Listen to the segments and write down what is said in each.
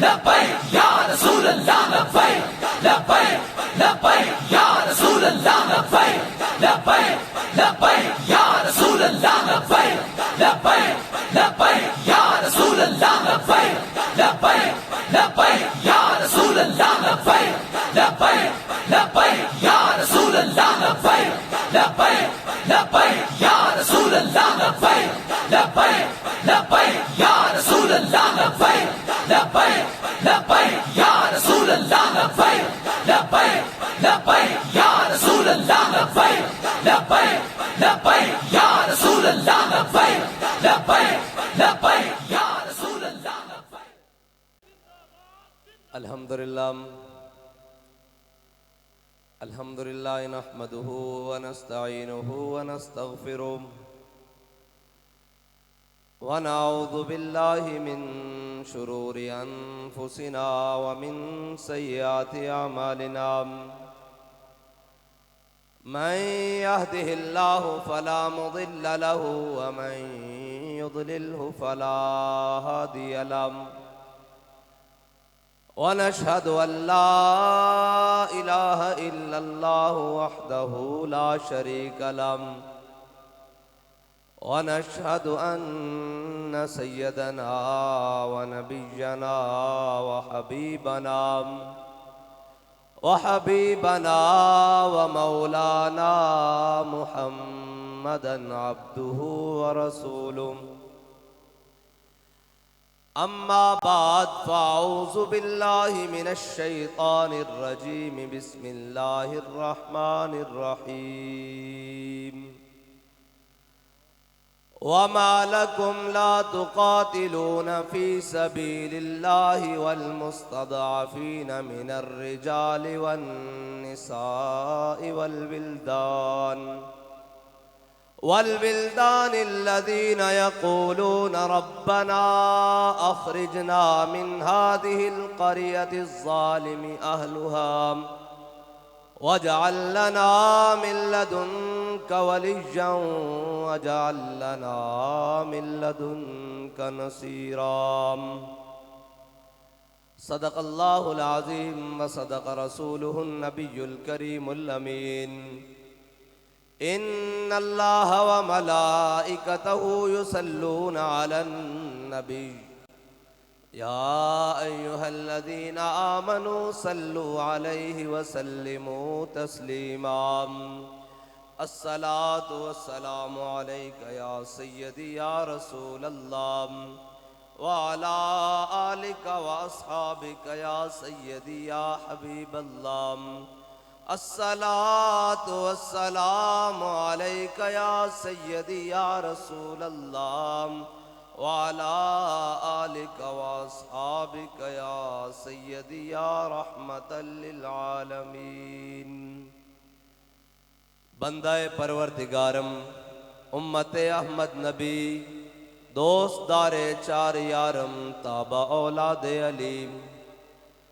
لبیک یا رسول اللہ لبیک لبیک لبیک یا رسول اللہ لبیک لبیک لبیک یا رسول اللہ لبیک لبیک لبیک یا رسول اللہ لبیک لبیک لبیک یا رسول اللہ لبیک لبیک لبیک یا رسول اللہ لبیک لبیک لبیک یا رسول اللہ لبیک لبیک لبیک یا رسول اللہ لبیک لبیک لبیک یا رسول اللہ لبیک لبیک لبیک یا رسول اللہ لبیک لبیک لبیک یا رسول اللہ لبیک لبیک لبیک یا رسول اللہ لبیک. الحمدللہ نحمده ونستعینه ونستغفره ونعوذ باللہ من شرور انفسنا ومن سیئات اعمالنا من يهده الله فلا مضل له ومن يضلله فلا هادي له ونشهد أن لا إله إلا الله وحده لا شريك له ونشهد أن سيدنا ونبينا وحبيبنا ومولانا محمدا عبده ورسوله. أما بعد فأعوذ بالله من الشيطان الرجيم بسم الله الرحمن الرحيم. وما لكم لا تقاتلون في سبيل الله والمستضعفين من الرجال والنساء والبلدان الذين يقولون ربنا أخرجنا من هذه القرية الظالم أهلها واجعل لنا من لدنك وليا واجعل لنا من لدنك نصيرا. صدق الله العظيم وصدق رسوله النبي الكريم الأمين. إن الله وملائكته يصلون على النبي يا أيها الذين آمنوا صلوا عليه وسلموا تسليما. الصلاة والسلام عليك يا سيدي يا رسول الله وعلى آلك وأصحابك يا سيدي يا حبيب الله. الصلاة والسلام عليك يا سيدي يا رسول الله وعلى آلك وأصحابك يا سيدي يا رحمة للعالمين. بندہ پروردگارم امت احمد نبی دوست دار چار یارم تابع اولاد علیم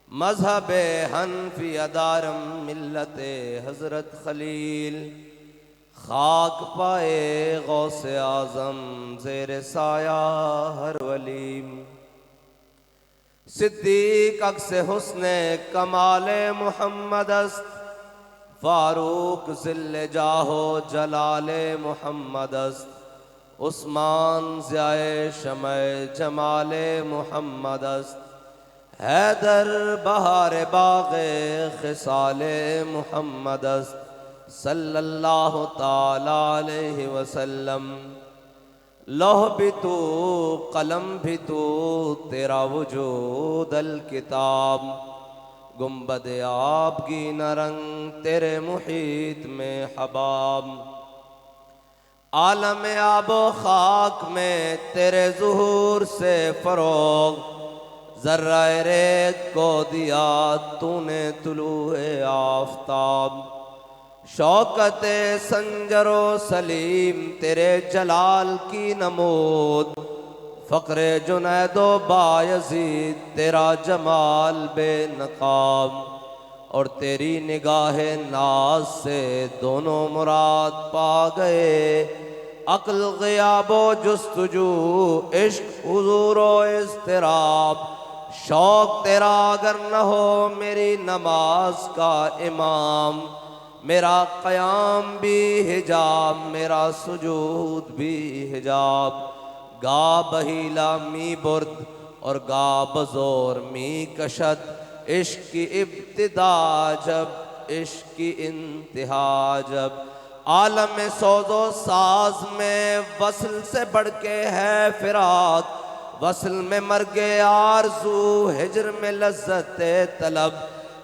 مذہب حنفی ادارم ملت حضرت خلیل خاک پائے غوث اعظم زیر سایہ ہر ولیم. صدیق عکس حسن کمال محمد است فاروق ذل جاہ جلال محمد است عثمان ضیاء شمع جمال محمد است حیدر بہار باغ خصال محمد است صلی اللہ تعالی علیہ وسلم. لوح بھی تو قلم بھی تو تیرا وجود الکتاب گنبد آبگی نہ رنگ تیرے محیط میں حباب. عالم آب و خاک میں تیرے ظہور سے فروغ ذرہ ریت کو دیا تو نے طلوع آفتاب. شوکت سنجر و سلیم تیرے جلال کی نمود فقر جنید و بایزید تیرا جمال بے نقاب. اور تیری نگاہ ناز سے دونوں مراد پا گئے عقل غیاب و جستجو عشق حضور و اضطراب شوق تیرا اگر نہ ہو میری نماز کا امام، میرا قیام بھی حجاب میرا سجود بھی حجاب، گا بہیلا می برد اور گا بزور می کشد، عشق کی ابتدا جب عشق کی انتہا جب، عالم سوز و ساز میں وصل سے بڑھ کے ہے فراق، وصل میں مرگ آرزو ہجر میں لذت طلب،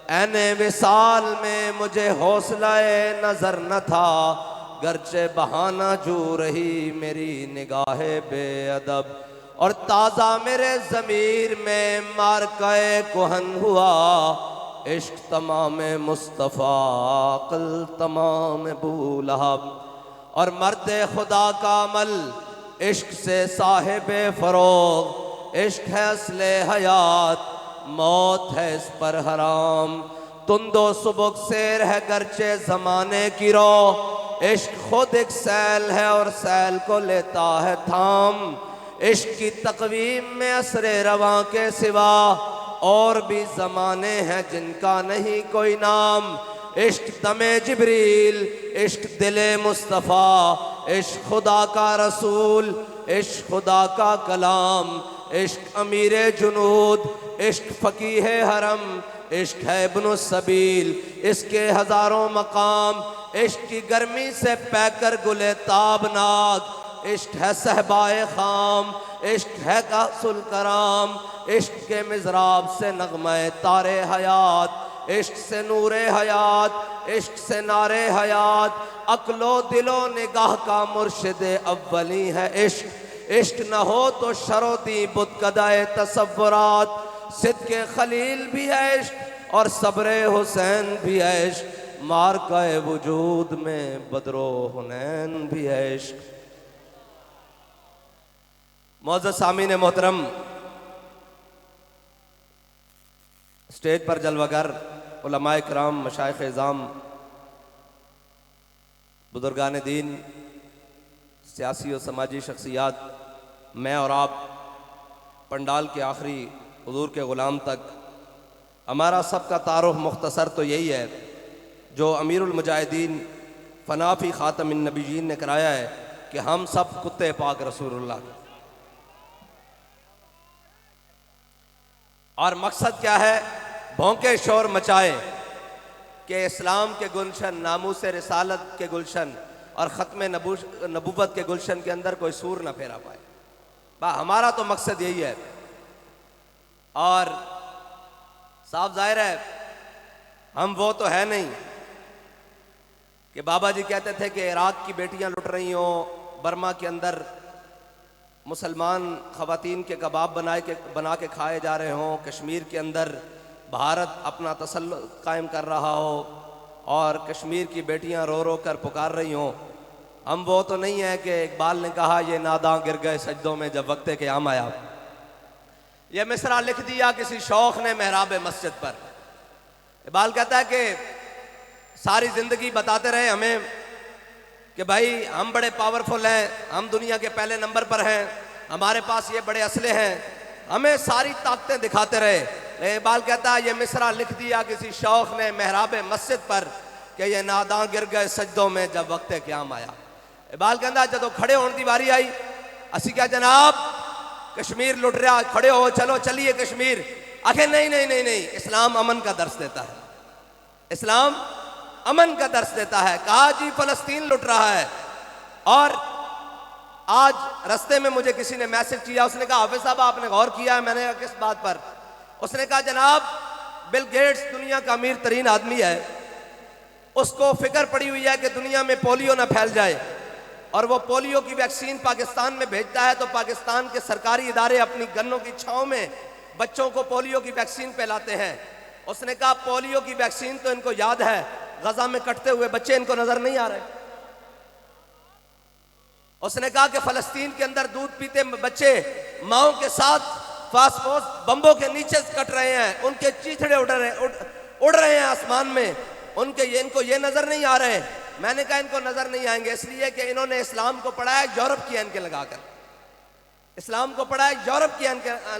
عین وصال میں مجھے حوصلہ نظر نہ تھا، گرچہ بہانہ جو رہی میری نگاہ بے ادب، اور تازہ میرے ضمیر میں مارکہ کہن ہوا، عشق تمام مصطفیٰ عقل تمام ابو لہب، اور مرد خدا کا عمل عشق سے صاحب فروغ، عشق ہے اصل حیات موت ہے اس پر حرام، تند و سبک سیر ہے گرچہ زمانے کی رو، عشق خود ایک سیل ہے اور سیل کو لیتا ہے تھام، عشق کی تقویم میں عصر رواں کے سوا اور بھی زمانے ہیں جن کا نہیں کوئی نام، عشق دم جبریل، عشق دل مصطفیٰ، عشق خدا کا رسول، عشق خدا کا کلام، عشق امیر جنود، عشق فقیہ حرم، عشق ہے ابن السبیل، اس کے ہزاروں مقام، عشق کی گرمی سے پے کر گلے تابناک، عشق ہے صحبائے خام، عشق ہے کاس الکرام، عشق کے مضراب سے نغمہ تار حیات، عشق سے نور حیات، عشق سے نار حیات، عقل و دل و نگاہ کا مرشد اولی ہے عشق، عشق نہ ہو تو شروطی بت کدائے تصورات، صدق خلیل بھی ہے عشق اور صبر حسین بھی ہے عشق، مارکہ وجود میں بدر و حنین بھی ہے عشق۔ معزز سامعین محترم، اسٹیج پر جلوہ گر علماء کرام، مشائخ اعظام، بزرگان دین، سیاسی و سماجی شخصیات، میں اور آپ پنڈال کے آخری حضور کے غلام تک، ہمارا سب کا تعارف مختصر تو یہی ہے جو امیر المجاہدین فنا فی خاتم النبیین نے کرایا ہے کہ ہم سب کتے پاک رسول اللہ، اور مقصد کیا ہے؟ بھونکے شور مچائے کہ اسلام کے گلشن، ناموس رسالت کے گلشن اور ختم نبوت کے گلشن کے اندر کوئی سور نہ پھیرا پائے۔ ہمارا تو مقصد یہی ہے، اور صاف ظاہر ہے ہم وہ تو ہے نہیں کہ بابا جی کہتے تھے کہ عراق کی بیٹیاں لٹ رہی ہوں، برما کے اندر مسلمان خواتین کے کباب بنا کے کھائے جا رہے ہوں، کشمیر کے اندر بھارت اپنا تسلط قائم کر رہا ہو اور کشمیر کی بیٹیاں رو رو کر پکار رہی ہوں۔ ہم وہ تو نہیں ہیں کہ اقبال نے کہا یہ ناداں گر گئے سجدوں میں جب وقت قیام آیا۔ یہ مصرع لکھ دیا کسی شوخ نے محراب مسجد پر۔ اقبال کہتا ہے کہ ساری زندگی بتاتے رہے ہمیں کہ بھائی ہم بڑے پاورفل ہیں، ہم دنیا کے پہلے نمبر پر ہیں، ہمارے پاس یہ بڑے اسلحے ہیں، ہمیں ساری طاقتیں دکھاتے رہے۔ اقبال کہتا ہے یہ مصرع لکھ دیا کسی شوخ نے محراب مسجد پر کہ یہ ناداں گر گئے سجدوں میں جب وقت قیام آیا۔ اقبال کہتا ہے جدو کھڑے ہونے دی باری آئی، اسی کیا جناب کشمیر لٹ رہا، کھڑے ہو، چلو چلیے کشمیر۔ آخر نہیں، اسلام امن کا درس دیتا ہے، اسلام امن کا درس دیتا ہے۔ کہا جی فلسطین لٹ رہا ہے، اور آج رستے میں مجھے کسی نے میسج کیا، اس نے کہا حافظ صاحب آپ نے غور کیا ہے؟ میں نے کہا کس بات پر؟ اس نے کہا جناب بل گیٹس دنیا کا امیر ترین آدمی ہے، اس کو فکر پڑی ہوئی ہے کہ دنیا میں پولیو نہ پھیل جائے، اور وہ پولیو کی ویکسین پاکستان میں بھیجتا ہے، تو پاکستان کے سرکاری ادارے اپنی گنوں کی چھاؤں میں بچوں کو پولیو کی ویکسین پہلاتے ہیں۔ اس نے کہا پولیو کی ویکسین تو ان کو یاد ہے، غزہ میں کٹتے ہوئے بچے ان کو نظر نہیں آ رہے۔ اس نے کہا کہ فلسطین کے اندر دودھ پیتے بچے ماؤں کے ساتھ فاسفورس بمبوں کے نیچے کٹ رہے ہیں، ان کے چیتھڑے اڑ رہے ہیں آسمان میں، ان کو یہ نظر نہیں آ رہے۔ میں نے کہا ان کو نظر نہیں آئیں گے اس لیے کہ انہوں نے اسلام کو پڑھایا یورپ کی ان کے لگا کر، اسلام کو پڑھایا یورپ کی ان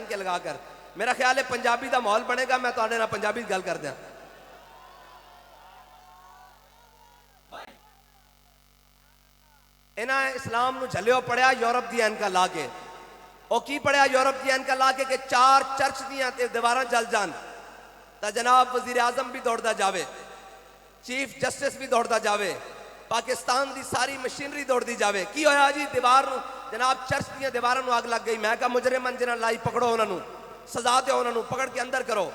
کے لگا کر۔ میرا خیال ہے پنجابی دا ماحول بنے گا, میں تواڈے نال پنجابی گل کر دیاں. انہاں اسلام نو جھلیو پڑھیا یورپ دی اینکا لا کے. او کی پڑھیا یورپ دی اینکا لا کے کہ 4 چرچ دیاں تے دیواراں جل جان تا جناب وزیر اعظم بھی دوڑدا جاوے, چیف جسٹس بھی دوڑدا جاوے, پاکستان دی ساری مشینری دوڑدی جاوے. کی ہویا جی دیوار نو جناب چرچ دیاں دیواراں نو اگ لگ گئی. میں کہا مجرمان جنہاں لائی پکڑو انہاں نو, سزا دیو انہاں نو, پکڑ کے اندر کرو.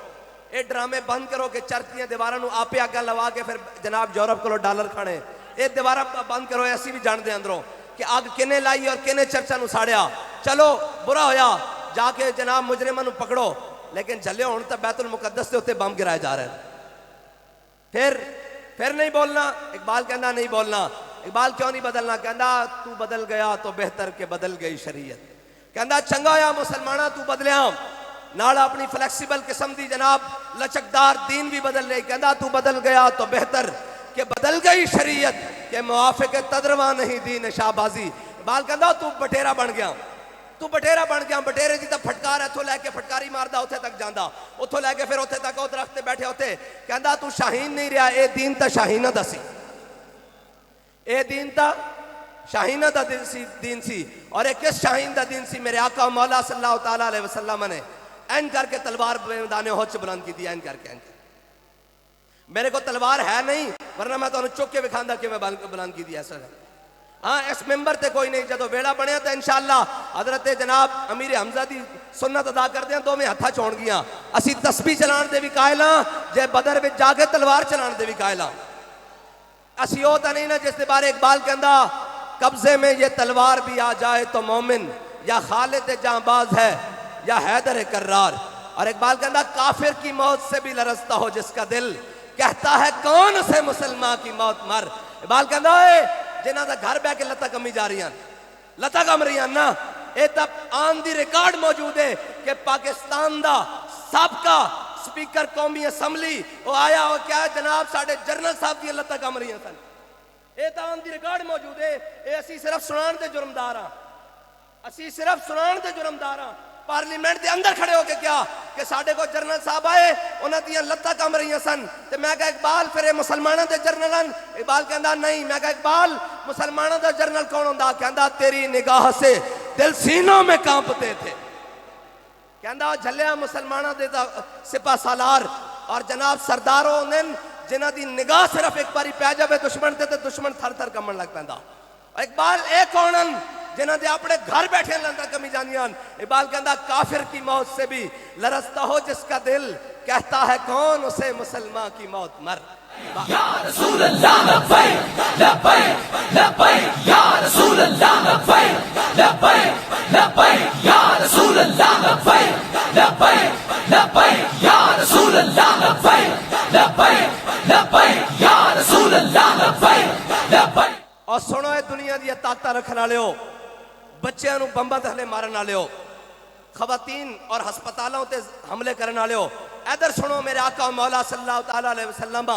اے ڈرامے بند کرو کہ چرچ دیاں دیواراں نو آپے اگاں لوا کے پھر جناب یورپ کولو ڈالر کھانے. اے دیواراں بند کرو, ایسی بھی جان دے اندروں کہ اگ کنے لائی اور کنے چرچاں نو ساڑیا. چلو برا ہویا, جا کے جناب مجرمان نو پکڑو, لیکن جھلے ہون تے بیت المقدس دے اوتے بم گرائے جا رہے ہیں. پھر نہیں بولنا. اقبال کہنا نہیں بولنا. اقبال کیوں نہیں بدلنا؟ کہنا تو بدل گیا تو بہتر کہ بدل گئی شریعت. کہنا چنگا یا مسلمانہ تو بدلیا, نال اپنی فلیکسیبل قسم دی جناب لچکدار دین بھی بدل لے. کہنا تو بدل گیا تو بہتر کہ بدل گئی شریعت, کہ موافق تدرواں نہیں دین شاہبازی. اقبال کہنا تو بٹیرا بن گیا, تو بٹیرا بن گیا. بٹیرے جی تا پھٹکار اتھوں لے کے پھٹکاری ماردا اوتھے تک جاندا, اتھوں لے کے پھر اوتھے تک او درخت تے بیٹھے ہوتے. کہندا تو شاہین نہیں رہا, اے دین تا شاہینہ دا سی, اے دین تا شاہینہ دا دین سی. اور اے کس شاہین دا دین سی؟ میرے آقا مولا صلی اللہ تعالیٰ علیہ وسلم نے این کر کے تلوار میدان احد بلند کی دی. این کر کے میرے کو تلوار ہے نہیں, ورنہ میں تو چک کے بکھاندا کہ میں بلند کی دی. ایسا ہے ہاں, اس ممبر تے کوئی نہیں. جدو ویڑا بنیا تو انشاءاللہ حضرت جناب امیر حمزہ دی سنت ادا کر دیا, دو میں ہتھا چھوڑ گیا. اسی تسبیح چلان دے بھی قائل ہاں, جے بدر وچ جا کے تلوار چلان دے بھی قائل ہاں. اسی او تا نہیں نا جس دے بارے اقبال کہندا قبضے میں یہ تلوار بھی آ جائے تو مومن یا خالد جاں باز ہے یا حیدر کرار. اور اقبال کہندا کافر کی موت سے بھی لرزتا ہو جس کا دل, کہتا ہے کون سے مسلمان کی موت مر. اقبال کہندا اے جنہاں دا گھر بہ کے لتا کمی جا رہی ہیں, لتا کم رہی ہیں نا, اے تب آن دی ریکارڈ موجود ہے کہ پاکستان دا سابقہ سپیکر قومی اسمبلی وہ آیا ہو کیا جناب ساڑھے جرنل صاحب دی لتا کم رہی ہیں سن. اے تا آن دی ریکارڈ موجود ہے. اے اسی صرف سنان دے جرمدار ہاں, اسی صرف سنان دے جرمدار ہاں. پارلیمنٹ دے اندر کھڑے ہو کے کیا کہ ساڑھے کو جرنل صاحب آئے انہاں دیاں لتا کم رہی ہیں سن. تے میں کہا اقبال پھر اے مسلمانوں دے جرنلن. اقبال کہندا نہیں. میں کہا اقبال مسلمانوں دا جرنل کون ہوندا؟ کہندا تیری نگاہ سے دل سینوں میں کانپتے تھے. کہندا جھلیا مسلمانوں دے سپاہ سالار اور جناب سرداروں نے جنہ دی نگاہ صرف ایک باری پہ جاوے دشمن تے دشمن تھر تھر کمن لگ پیندا. اقبال اے کونن جنہ دے اپنے گھر بیٹھے لندہ کمی جانیان. اقبال کہندا کافر کی موت سے بھی لرزتا ہو جس کا دل, کہتا ہے کون اسے مسلمان کی موت مر. یا رسول اللہ لبیک لبیک لبیک یا رسول اللہ لبیک لبیک لبیک یا رسول اللہ لبیک لبیک لبیک یا رسول اللہ لبیک لبیک لبیک یا رسول اللہ لبیک لبیک. اور سنو اے دنیا دی طاقتاں رکھن والےو, بچیاں نو بمباں تے حملے مارن والےو, خواتین اور ہسپتالوں تے حملے کرن والےو, ادھر سنو میرے آقا مولا صلی اللہ تعالیٰ علیہ وسلم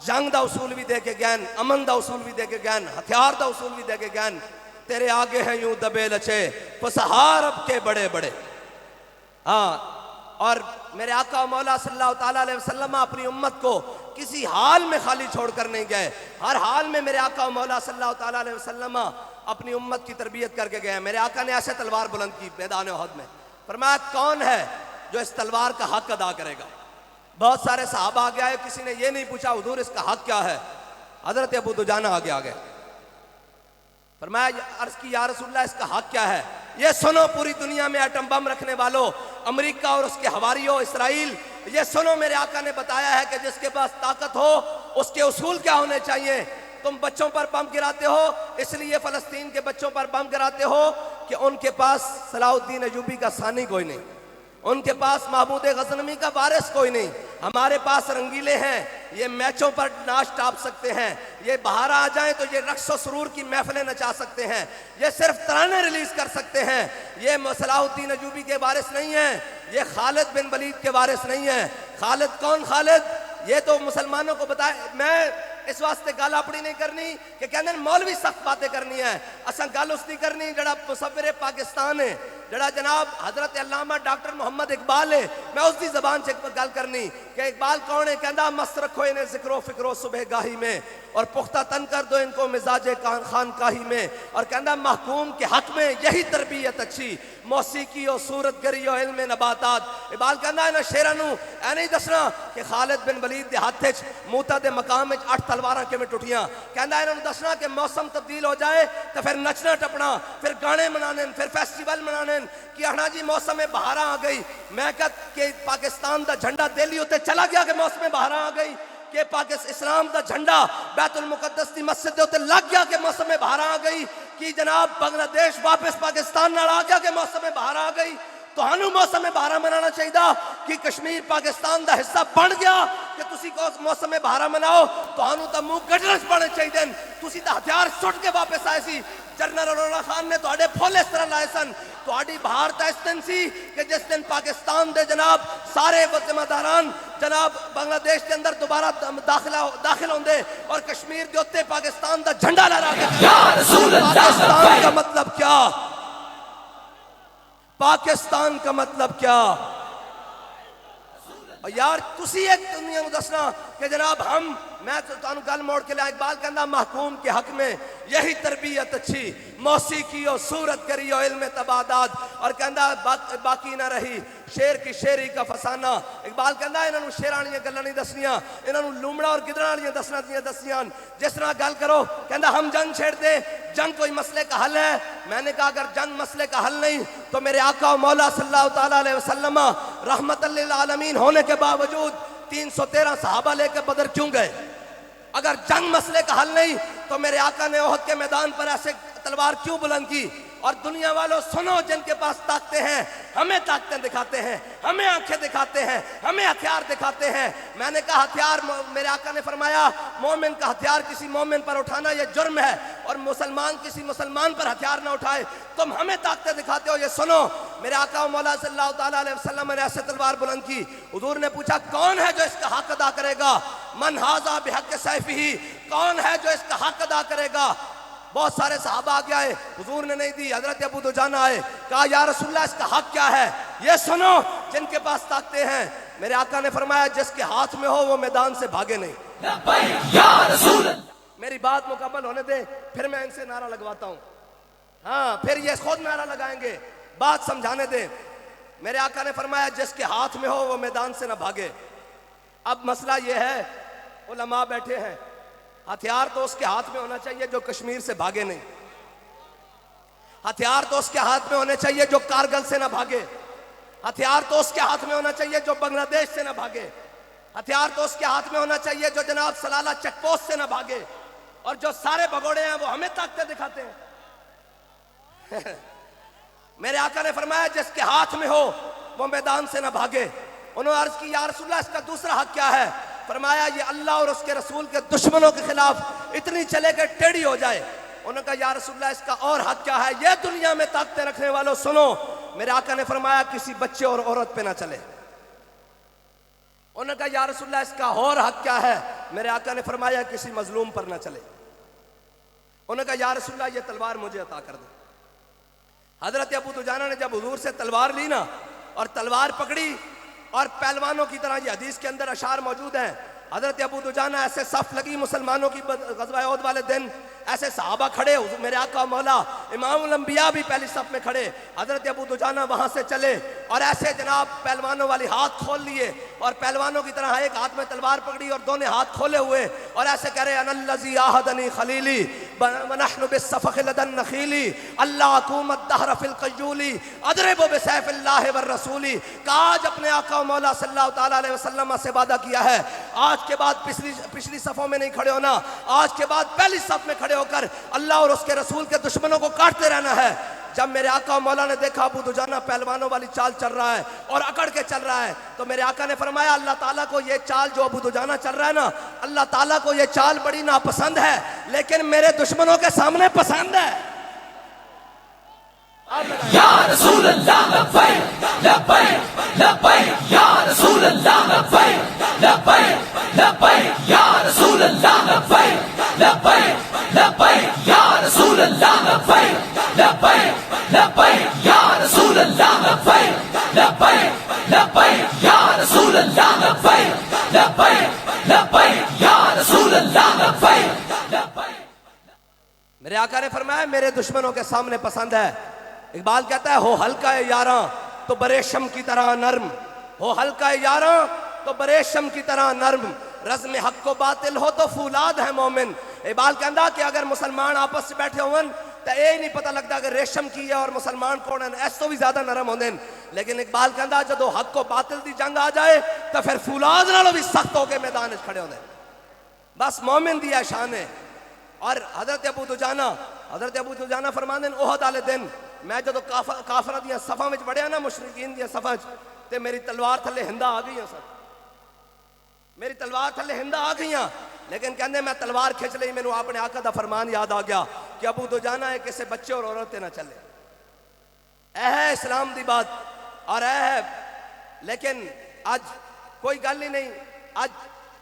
جنگ دا اصول بھی دے کے گئن, امن دا اصول بھی دے کے گئن, ہتھیار دا اصول بھی دے کے گئن. تیرے آگے ہیں یوں دبے لچے فسہار اب کے بڑے بڑے. ہاں, اور میرے آقا مولا صلی اللہ تعالیٰ علیہ وسلم اپنی امت کو کسی حال میں خالی چھوڑ کر نہیں گئے. ہر حال میں میرے آقا مولا صلی اللہ تعالیٰ علیہ وسلم اپنی امت کی تربیت کر کے گئے. میرے آقا نے ایسے تلوار بلند کی میدان احد میں, فرمایا کون ہے جو اس تلوار کا حق ادا کرے گا؟ بہت سارے صحابہ آگے آئے, کسی نے یہ نہیں پوچھا حضور اس کا حق کیا ہے. حضرت ابو دجانہ آگے آگے فرمایا عرض کی یا رسول اللہ اس کا حق کیا ہے؟ یہ سنو پوری دنیا میں ایٹم بم رکھنے والوں, امریکہ اور اس کے حواریوں اسرائیل, یہ سنو میرے آقا نے بتایا ہے کہ جس کے پاس طاقت ہو اس کے اصول کیا ہونے چاہیے. تم بچوں پر بم گراتے ہو اس لیے فلسطین کے بچوں پر بم گراتے ہو کہ ان کے پاس صلاح الدین ایوبی کا ثانی کوئی نہیں, ان کے پاس محمود غزنوی کا وارث کوئی نہیں. ہمارے پاس رنگیلے ہیں, یہ میچوں پر ناچ ٹاپ سکتے ہیں, یہ باہر آ جائیں تو یہ رقص و سرور کی محفلیں نچا سکتے ہیں, یہ صرف ترانے ریلیز کر سکتے ہیں. یہ صلاح الدین ایوبی کے وارث نہیں ہیں, یہ خالد بن ولید کے وارث نہیں ہیں. خالد کون خالد؟ یہ تو مسلمانوں کو بتائے. میں اس واسطے گل اپنی نہیں کرنی کہ کہنے مولوی سخت باتیں کرنی ہے, اساں گل اس نہیں کرنی جڑا مصور پاکستان ہے. جڑا جناب حضرت علامہ ڈاکٹر محمد اقبال ہے، میں اس دی زبان سے گل کرنی کہ اقبال کون ہے؟ کہندا مست رکھو انہیں ذکر و فکر و صبح گاہی میں، اور پختہ تن کر دو ان کو مزاج خانقاہی میں، اور کہندا محکوم کے حق میں یہی تربیت اچھی، موسیقی و صورت گری و علم نباتات۔ اقبال کہندا انہاں شیراں نوں اے نہیں دسنا کہ خالد بن ولید دے ہاتھ وچ موتا دے مقام وچ 8 تلواراں کیویں ٹوٹیاں، کہندا انہاں نوں دسنا کہ موسم تبدیل ہو جائے تو پھر نچنا ٹپنا، پھر گانے منانے، پھر فیسٹیول منانے، کہ احنا جی موسم بہاراں آ گئی۔ میں کہت کہ پاکستان دا جھنڈا دہلی ہوتے چلا گیا کہ موسم بہاراں آ گئی، کہ پاکستان اسلام دا جھنڈا بیت المقدس دی مسجد دے ہوتے لگ گیا کہ موسم بہاراں آ گئی، کہ جناب بنگلہ دیش واپس پاکستان نال آ گیا کہ موسم بہاراں آ گئی۔ تو ہنوں موسم بہاراں منانا چاہیے کہ کشمیر پاکستان دا حصہ بن گیا کہ تسی کو موسم بہاراں مناؤ، تو ہنوں تا منہ گٹرس پڑنے چاہیے، تسی تا ہتھیار سٹ کے واپس آئے سی۔ جنرل عروڑہ خان نے تواڈے پھول اس طرح لائے سن، تواڈی بہار تا اس دن سی کہ جس دن پاکستان دے جناب سارے ذمہ داران جناب بنگلہ دیش کے اندر دوبارہ داخل ہوندے اور کشمیر دے اوتے پاکستان دا جھنڈا لہرا کے پاکستان کا مطلب کیا؟ پاکستان کا مطلب کیا؟ یار تسی ایک دنیا کو دسنا کہ جناب ہم، میں تو گل موڑ کے لیا، اقبال کہنا محکوم کے حق میں یہی تربیت اچھی، موسیقی و صورت گری و علم تبادات، اور کہنا باقی نہ رہی شیر کی شیری کا فسانہ۔ اقبال کہنا انہوں نے شیرانیاں گلہ نہیں دسنیاں، انہوں نے لومڑا اور گدرانیاں دسنیاں، جس طرح گل کرو کہنا ہم جنگ چھیڑ دے، جنگ کوئی مسئلے کا حل ہے؟ میں نے کہا اگر جنگ مسئلے کا حل نہیں تو میرے آقا و مولا صلی اللہ تعالیٰ علیہ وسلم رحمت للعالمین ہونے کے باوجود 313 صحابہ لے کے بدر کیوں گئے؟ اگر جنگ مسئلے کا حل نہیں تو میرے آقا نے احد کے میدان پر ایسے تلوار کیوں بلند کی؟ اور دنیا والوں سنو، جن کے پاس طاقتیں ہیں ہمیں طاقتیں دکھاتے ہیں، ہمیں آنکھیں دکھاتے ہیں، ہمیں ہتھیار دکھاتے ہیں۔ میں نے کہا ہتھیار، میرے آقا نے فرمایا مومن کا ہتھیار کسی مومن پر اٹھانا یہ جرم ہے، اور مسلمان کسی مسلمان پر ہتھیار نہ اٹھائے۔ تم ہمیں طاقتیں دکھاتے ہو، یہ سنو۔ میرے آقا و مولا صلی اللہ تعالیٰ علیہ وسلم نے ایسے تلوار بلند کی، حضور نے پوچھا کون ہے جو اس کا حق ادا کرے گا؟ من ھذا بحق سیفہ، کون ہے جو اس کا حق ادا کرے گا؟ بہت سارے صحابہ آگے آئے، حضور نے نہیں دی، حضرت ابو دجانہ آئے، کہا یا رسول اللہ اس کا حق کیا ہے؟ یہ سنو جن کے پاس طاقتیں ہیں۔ میرے آقا نے فرمایا جس کے ہاتھ میں ہو وہ میدان سے بھاگے نہیں۔ لبیک یا رسول اللہ۔ میری بات مکمل ہونے دے، پھر میں ان سے نعرہ لگواتا ہوں، ہاں پھر یہ خود نعرہ لگائیں گے، بات سمجھانے دے۔ میرے آقا نے فرمایا جس کے ہاتھ میں ہو وہ میدان سے نہ بھاگے۔ اب مسئلہ یہ ہے، علماء بیٹھے ہیں، ہتھیار تو اس کے ہاتھ میں ہونا چاہیے جو کشمیر سے بھاگے نہیں، ہتھیار تو اس کے ہاتھ میں ہونے چاہیے جو کارگل سے نہ بھاگے، ہتھیار تو اس کے ہاتھ میں ہونا چاہیے جو بنگلہ دیش سے نہ بھاگے، ہتھیار تو اس کے ہاتھ میں ہونا چاہیے جو جناب سلالہ چیک پوسٹ سے نہ بھاگے، اور جو سارے بھگوڑے ہیں وہ ہمیں طاقتیں دکھاتے ہیں۔ میرے آقا نے فرمایا جس کے ہاتھ میں ہو وہ میدان سے نہ بھاگے۔ انہوں نے عرض کی یا رسول اللہ اس کا دوسرا حق کیا ہے؟ فرمایا یہ اللہ اور اس کے رسول کے دشمنوں کے خلاف اتنی چلے کہ ٹیڑھی ہو جائے۔ انہوں نے کہا یا رسول اللہ اس کا اور حق کیا ہے؟ یہ دنیا میں طاقتیں رکھنے والوں سنو، میرے آقا نے فرمایا کسی بچے اور عورت پہ نہ چلے۔ انہوں نے کہا یا رسول اللہ اس کا اور حق کیا ہے؟ میرے آقا نے فرمایا کسی مظلوم پر نہ چلے۔ انہوں نے کہا یا رسول اللہ یہ تلوار مجھے عطا کر دے۔ حضرت ابو دجانہ نے جب حضور سے تلوار لی نا اور تلوار پکڑی، اور پہلوانوں کی طرح یہ حدیث کے اندر اشعار موجود ہیں، حضرت ابو دجانہ ایسے صف لگی مسلمانوں کی غزوہ احد والے دن، ایسے صحابہ کھڑے، میرے آقا مولا امام الانبیاء بھی پہلی صف میں کھڑے، حضرت ابو دجانہ وہاں سے چلے اور ایسے جناب پہلوانوں والی ہاتھ کھول لیے، اور پہلوانوں کی طرح ایک ہاتھ میں تلوار پکڑی اور دونوں ہاتھ کھولے ہوئے، اور ایسے کہہ رہے انا الذی عاہدنی خلیلی ونحن بالصفخ لدى النخیل اللہ اقوم الدہر فی القیول اضرب بسیف اللہ والرسول۔ آج اپنے آقا مولا صلی اللہ تعالیٰ علیہ وسلم سے وعدہ کیا ہے آج کے بعد پچھلی صفوں میں نہیں کھڑے ہونا، آج کے بعد پہلی صف میں کھڑے ہو کر اللہ اور اس کے رسول کے دشمنوں کو کاٹتے رہنا ہے۔ جب میرے آقا مولا نے دیکھا ابو دجانہ پہلوانوں والی چال چل رہا ہے اور اکڑ کے چل رہا ہے، تو میرے آقا نے فرمایا اللہ تعالیٰ کو یہ چال جو ابو دجانہ چل رہا ہے نا، اللہ تعالیٰ کو یہ چال بڑی ناپسند ہے، لیکن میرے دشمنوں کے سامنے پسند ہے۔ یا رسول اللہ لبیک لبیک لبیک یا رسول اللہ لبیک لبیک لبیک یا رسول اللہ لبیک لبیک لبیک یا رسول اللہ لبیک لبیک لبیک یا رسول رسول اللہ لبیک لبیک لبیک یا رسول اللہ لبیک لبیک. میرے آقا نے فرمایا میرے دشمنوں کے سامنے پسند ہے. اقبال کہتا ہے ہو ہلکا ہے یاراں تو برے شم کی طرح نرم، ہو ہلکا ہے یاراں تو برے شم کی طرح نرم، رزم حق و باطل ہو تو فولاد ہے مومن. اقبال کہندا کہ اگر مسلمان آپس سے بیٹھے ہون تو یہ نہیں پتہ لگتا کہ ریشم کی ہے اور مسلمان کون ہے، اس تو بھی زیادہ نرم ہوندے. لیکن اقبال کہندا جدو حق و باطل دی جنگ آ جائے تو پھر فولاد نالوں بھی سخت ہو کے میدان وچ کھڑے ہوندے. بس مومن دی ہے شان ہے. اور حضرت ابو دجانہ فرماندے احد والے دن میں جدو کافراں دیاں صفاں وچ وڑیا نا، مشرکین دیاں صفاں وچ، تے میری تلوار تھلے ہندا آ گئیاں سن، میری تلوار تھلے ہندا آ گئیاں. لیکن کہندے میں تلوار کھچ لئی، مینوں اپنے آقا دا فرمان یاد آ گیا کہ ابو دجانہ ہے کسے بچے اور عورت تے نہ چلے. اے ہے اسلام دی بات اور اے ہے. لیکن اج کوئی گل ہی نہیں. اج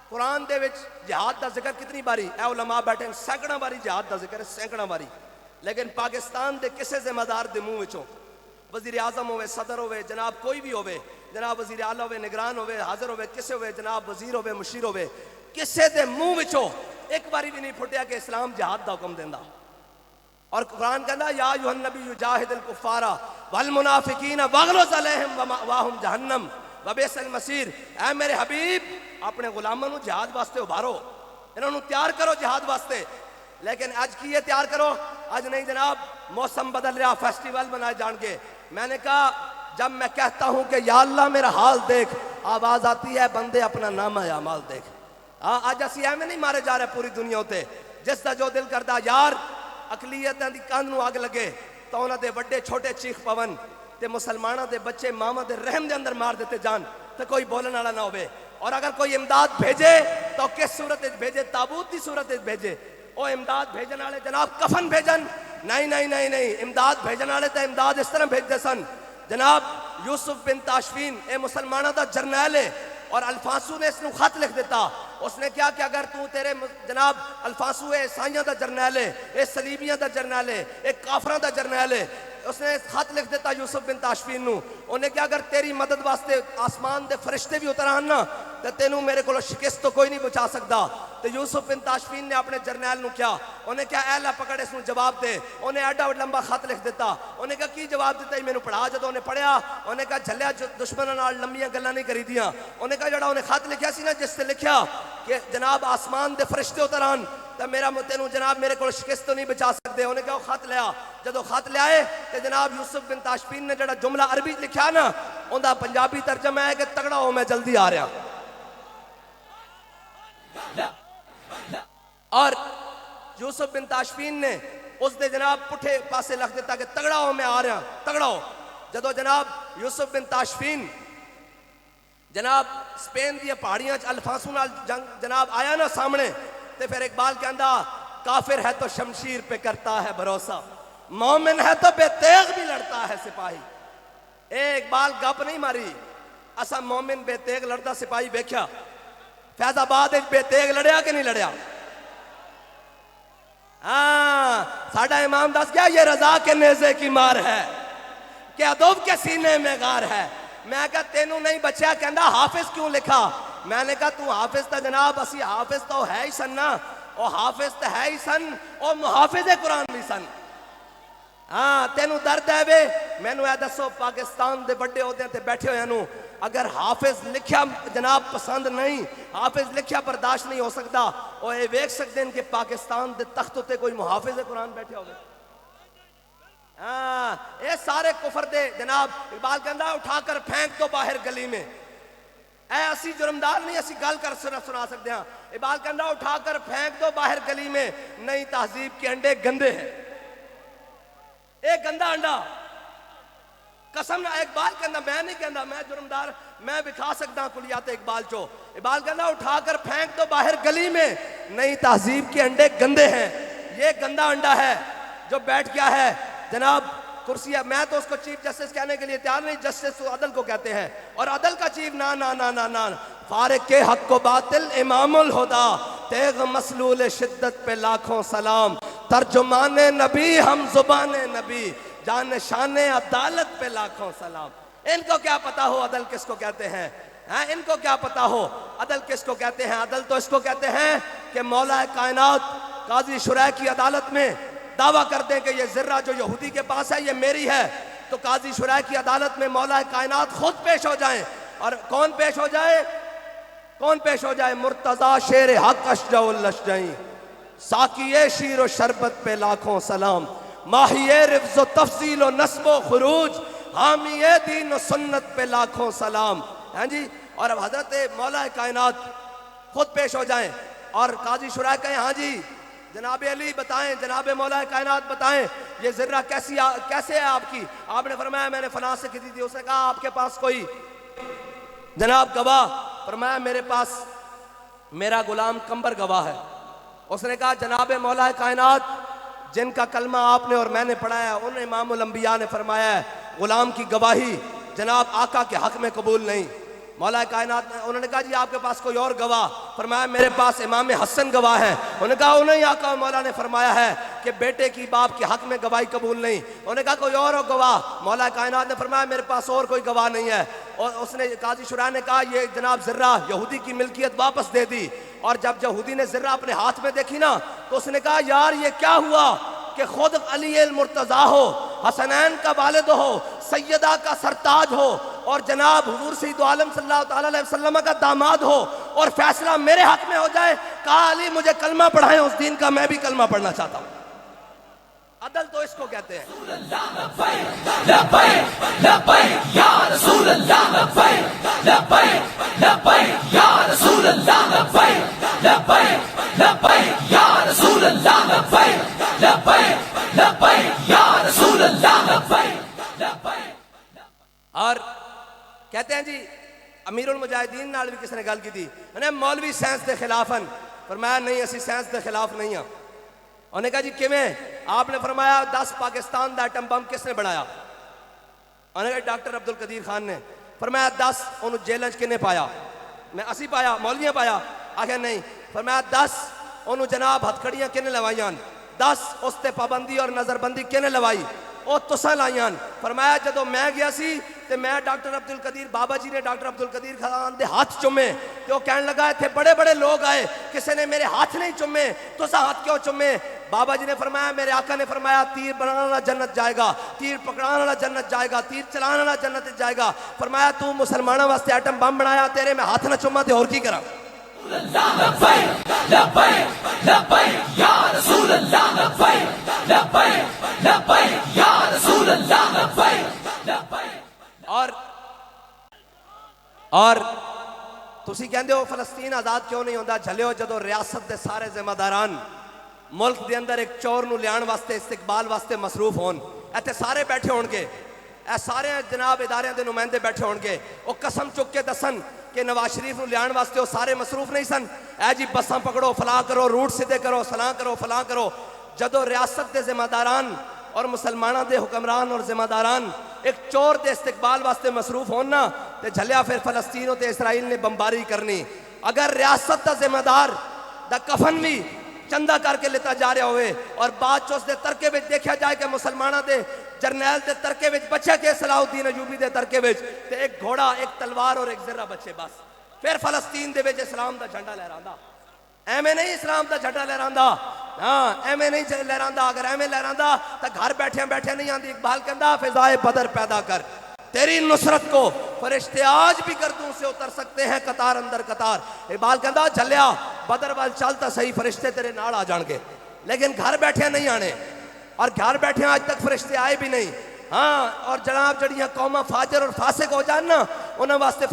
قرآن دے وچ جہاد دا ذکر کتنی باری، اے علماء بیٹھے ہیں سینکڑوں باری جہاد دا ذکر ہے، سینکڑوں باری. لیکن پاکستان دے کسے ذمہ دار دے منہ وچوں، وزیر اعظم ہوئے، صدر ہوئے، جناب کوئی بھی ہوئے، جناب وزیر اعلیٰ ہوئے، نگران ہوئے، حاضر ہوئے، کسے ہوئے، جناب وزیر ہوئے، مشیر ہوئے، کسے دے منہ وچوں ایک باری بھی نہیں پھٹیا کہ اسلام جہاد دا حکم دیندا. اور قرآن کہندا یا ایھا النبی جاہد الکفار والمنافقین واغلظ علیہم ومأواہم جہنم وبئس المصیر. اے میرے حبیب اپنے غلاموں نو جہاد واسطے ابھارو، انہوں نے تیار کرو جہاد واسطے. لیکن اج کی یہ تیار کرو؟ اج نہیں جناب، موسم بدل رہا، فیسٹیول منائے جان گے. میں نے کہا جب میں کہتا ہوں کہ یا اللہ میرا حال دیکھ، آواز آتی ہے بندے اپنا نامہ اعمال دیکھ. آج اسی ایویں نہیں مارے جا رہے پوری دنیا تے، جس دا جو دل کردا یار اقلیتاں دی کان نو اگ لگے تو انہاں دے وڈے چھوٹے چیخ پون تے مسلماناں دے بچے ماواں دے رحم دے اندر مار دیتے جان تے کوئی بولن والا نہ ہوئے. اور اگر کوئی امداد بھیجے تو کس صورت وچ بھیجے؟ تابوت دی صورت وچ بھیجے. او امداد بھیجن والے جناب کفن بھیجن؟ نہیں نہیں نہیں نہیں. امداد بھیجن والے تے امداد اس طرح بھیجدے سن. جناب یوسف بن تاشفین اے مسلمانوں دا جرنیل ہے اور الفانسو نے اس نو خط لکھ دیتا. اس نے کیا کہ اگر تو تیرے جناب الفانسو اے عیسائیاں دا جرنیل ہے، اے صلیبیاں دا جرنیل ہے، اے کافراں دا جرنیل ہے. اس نے خط لکھ دیتا یوسف بن تاشفین نو. انہیں کیا اگر تیری مدد واسطے آسمان دے فرشتے بھی اتر آن نا تے تینوں میرے کو شکست تو کوئی نہیں بچا سکتا. تو یوسف بن تاشفین نے اپنے جرنیل نو کیا، انہیں کیا اے اللہ پکڑ اس نو جواب دے. انہیں ایڈا لمبا خط لکھ دیتا. انہیں کہا کی جواب دیتا ہی میں نو پڑھا. جدو انہیں پڑھیا انہیں کہا جھلیا دشمنوں نال لمبیاں گلاں نہیں کری دیاں. انہیں کہا جڑا انہیں خط لکھیا سی نا جس سے لکھیا کہ جناب آسمان دے فرشتے اتر آن تو میرا تینوں جناب میرے کو شکست تو نہیں بچا سکتے. انہیں کہا خط لیا. جدو خط لے آئے تو جناب یوسف بن تاشفین نے جڑا جملہ عربی لکھیا نا ان دا پنجابی ترجمہ ہے کہ تگڑا ہو میں جلدی آ رہا. اور یوسف بن تاشفین نے اس دے جناب پٹھے پاسے لکھ دیتا کہ تگڑا ہو میں آ رہا، تگڑا ہو. جدو جناب یوسف بن تاشفین جناب سپین دی پہاڑیاں الفانسو نال جنگ جناب آیا نا سامنے تے پھر اقبال کہندا کافر ہے تو شمشیر پہ کرتا ہے بھروسہ، مومن ہے تو بے تیغ بھی لڑتا ہے سپاہی. اے اقبال گپ نہیں ماری، اسا مومن بے تیغ لڑتا سپاہی بیکھیا. فیض آباد بے تیغ لڑیا کہ نہیں لڑیا؟ ہاں ساڈا امام دس گیا یہ رضا کے نیزے کی مار ہے کہ ادب کے سینے میں غار ہے. میں کہا تینوں نہیں بچیا، کہندا حافظ کیوں لکھا؟ میں نے کہا تو حافظ تا جناب اسی حافظ تو ہے ہی سن نا، او حافظ تا ہے ہی سن، او محافظ قرآن بھی سن. ہاں تینوں درد ہے بے. میں نو اے دسو پاکستان دے بڑے عہدے تے بیٹھے ہوئے نو اگر حافظ لکھیا جناب پسند نہیں، حافظ لکھیا برداشت نہیں ہو سکتا، اور یہ ویکھ سکتے ہیں کہ پاکستان دے تخت تے کوئی محافظ قرآن بیٹھے ہوئے. ہاں اے سارے کفر دے جناب اقبال کہندا اٹھا کر پھینک دو باہر گلی میں. اے اسی جرمدار نہیں، اسی گل کر سنا سکتے ہیں. اقبال کہندا اٹھا کر پھینک دو باہر گلی میں، نئی تہذیب کے انڈے گندے ہیں. اے گندا انڈا قسم نہ. اقبال کہندا میں نہیں کہندا، میں جرمدار میں بکھا سکتا ہوں کلیات اقبال چو. اقبال کہندا اٹھا کر پھینک دو باہر گلی میں، نئی تہذیب کے انڈے گندے ہیں. یہ گندا انڈا ہے جو بیٹھ گیا ہے جناب کرسی. میں تو اس کو چیف جسٹس کہنے کے لیے تیار نہیں، جسٹس تو عدل کو کہتے ہیں، اور عدل کا چیف نا نا نا نا نا. فارق کے حق و باطل امام الہدا، تیغ مسلول شدت پہ لاکھوں سلام. ترجمان نبی ہم زبان نبی، جان شان عدالت پہ لاکھوں سلام. ان کو کیا پتا ہو عدل کس کو کہتے ہیں. ہیں ان کو کیا پتا ہو عدل کس کو کہتے ہیں؟ عدل تو اس کو کہتے ہیں کہ مولا کائنات قاضی شرح کی عدالت میں دعویٰ کر دیں کہ یہ ذرہ جو یہودی کے پاس ہے یہ میری ہے، تو قاضی شرح کی عدالت میں مولا کائنات خود پیش ہو جائیں. اور کون پیش ہو جائے؟ کون پیش ہو جائے؟ مرتضی شیر حق اشجع الاشجعین، ساقیے شیر و شربت پہ لاکھوں سلام، ماہیے رفض و تفصیل و نصب و خروج، حامیے دین و سنت پہ لاکھوں سلام. ہاں جی، اور اب حضرت مولا کائنات خود پیش ہو جائیں اور قاضی شرح کہیں ہاں جی جناب علی بتائیں، جناب مولا کائنات بتائیں یہ ذرہ کیسے ہے آپ کی؟ آپ نے فرمایا میں نے فلاں سے خریدی تھی. اس نے کہا آپ کے پاس کوئی جناب گواہ؟ فرمایا میرے پاس میرا غلام کمبر گواہ ہے. اس نے کہا جناب مولا کائنات جن کا کلمہ آپ نے اور میں نے پڑھا ہے ان امام الانبیاء نے فرمایا ہے غلام کی گواہی جناب آقا کے حق میں قبول نہیں. مولا کائنات نے انہوں نے کہا جی آپ کے پاس کوئی اور گواہ؟ فرمایا میرے پاس امام حسن گواہ ہے. انہوں نے کہا انہیں آقا مولا نے فرمایا ہے کہ بیٹے کی باپ کے حق میں گواہی قبول نہیں. انہوں نے کہا کوئی اور گواہ؟ مولا کائنات نے فرمایا میرے پاس اور کوئی گواہ نہیں ہے. اور اس نے قاضی شرح نے کہا یہ جناب ذرہ یہودی کی ملکیت واپس دے دی. اور جب یہودی نے ذرہ اپنے ہاتھ میں دیکھی نا تو اس نے کہا یار یہ کیا ہوا کہ خود علی المرتضیٰ ہو، حسنین کا والد ہو، سیدہ کا سرتاج ہو اور جناب حضور سید عالم صلی اللہ تعالیٰ علیہ وسلم کا داماد ہو اور فیصلہ میرے حق میں ہو جائے. کہا علی مجھے کلمہ پڑھائیں اس دین کا، میں بھی کلمہ پڑھنا چاہتا ہوں. عدل تو اس کو کہتے ہیں. لبیک لبیک یا رسول اللہ، لبیک لبیک لبیک یا رسول اللہ، لبیک لبیک لبیک یا رسول اللہ، لبیک لبیک لبیک یا رسول اللہ، لبیک لبیک. اور کہتے ہیں جی امیر المجاہدین نال بھی کس نے گل کی تھی، انہیں مولوی سائنس دے خلافن. فرمایا نہیں اسی سائنس دے خلاف نہیں ہاں. انہوں نے کہا جی کیویں؟ آپ نے فرمایا 10 پاکستان دا ایٹم بم کس نے بنایا؟ انہوں نے کہا ڈاکٹر عبدالقدیر خان نے. فرمایا 10 انہوں جیلیں کنے پایا؟ میں اسی پایا، مولویاں پایا؟ آخر نہیں. فرمایا 10 انہوں جناب ہتھکڑیاں کنے لوائیاں؟ 10 اس تے پابندی اور نظر بندی کنے لوائی؟ او تساں لائیاں. فرمایا جدو میں گیا سی تے میں ڈاکٹر عبدالقدیر بابا جی نے ڈاکٹر عبدالقدیر خان دے ہاتھ چومے تے وہ کہنے لگا تھے بڑے بڑے لوگ آئے کسی نے میرے ہاتھ نہیں چومے، تساں ہاتھ کیوں چومے؟ بابا جی نے فرمایا میرے آقا نے فرمایا تیر بنانا والا جنت جائے گا، تیر پکڑانا والا جنت جائے گا، تیر چلانا والا جنت جائے گا. فرمایا تو مسلمانوں واسطے ایٹم بم بنایا، تیرے میں ہاتھ نہ چوما تے اور کی کراں؟ لبیک لبیک لبیک یا رسول اللہ، لبیک لبیک لبیک یا رسول اللہ، لبیک لبیک. اور تسی کہندے ہو فلسطین آزاد کیوں نہیں ہوندا؟ جھلے ہو جدو ریاست دے سارے ذمہ داران ملک دے اندر ایک چور نو لیان واسطے استقبال واسطے مصروف ہون، ایتھے سارے بیٹھے ہون گے، اے سارے جناب ادارے دے نمائندے بیٹھے ہون گے، وہ قسم چک کے دسن کہ نواز شریف نو لیان واسطے وہ سارے مصروف نہیں سن. اے جی بساں پکڑو، فلاں کرو، روٹ سیدھے کرو، فلاں کرو، فلاں کرو. جدو ریاست دے ذمہ داران اور مسلمانوں دے حکمران اور ذمہ داران ایک چور دے استقبال واسطے مصروف ہونا تے جھلیا پھر فلسطینوں تے اسرائیل نے بمباری کرنی. اگر ریاست دا ذمہ دار دا کفن بھی چندہ کر کے لیتا جا رہا ہوئے اور بعد چوس دے ترکے وچ دیکھا جائے کہ مسلمانوں دے جرنیل دے ترکے وچ بچے کے صلاح الدین ایوبی دے ترکے وچ تے ایک گھوڑا، ایک تلوار اور ایک ذرہ بچے بس، پھر فلسطین دے وچ اسلام دا جھنڈا لہراندا. ایویں نہیں اسلام دا جھنڈا لہراندا، ہاں ایویں نہیں لہراندا. اگر ایویں لہراندا تو گھر بیٹھے بیٹھے نہیں آندی. اقبال کہندا فضائے بدر پیدا کر تیری نصرت کو فرشتے آج بھی گردوں سے اتر سکتے ہیں قطار اندر قطار. اقبال کہندا جھلیا بدر وال چلتا صحیح فرشتے تیرے نال آ جان گے، لیکن گھر بیٹھے نہیں آنے، اور گھر بیٹھے آج تک فرشتے آئے بھی نہیں. ہاں اور جناب جڑیاں قوماں فاجر اور فاسق ہو جان نا انہاں واسطے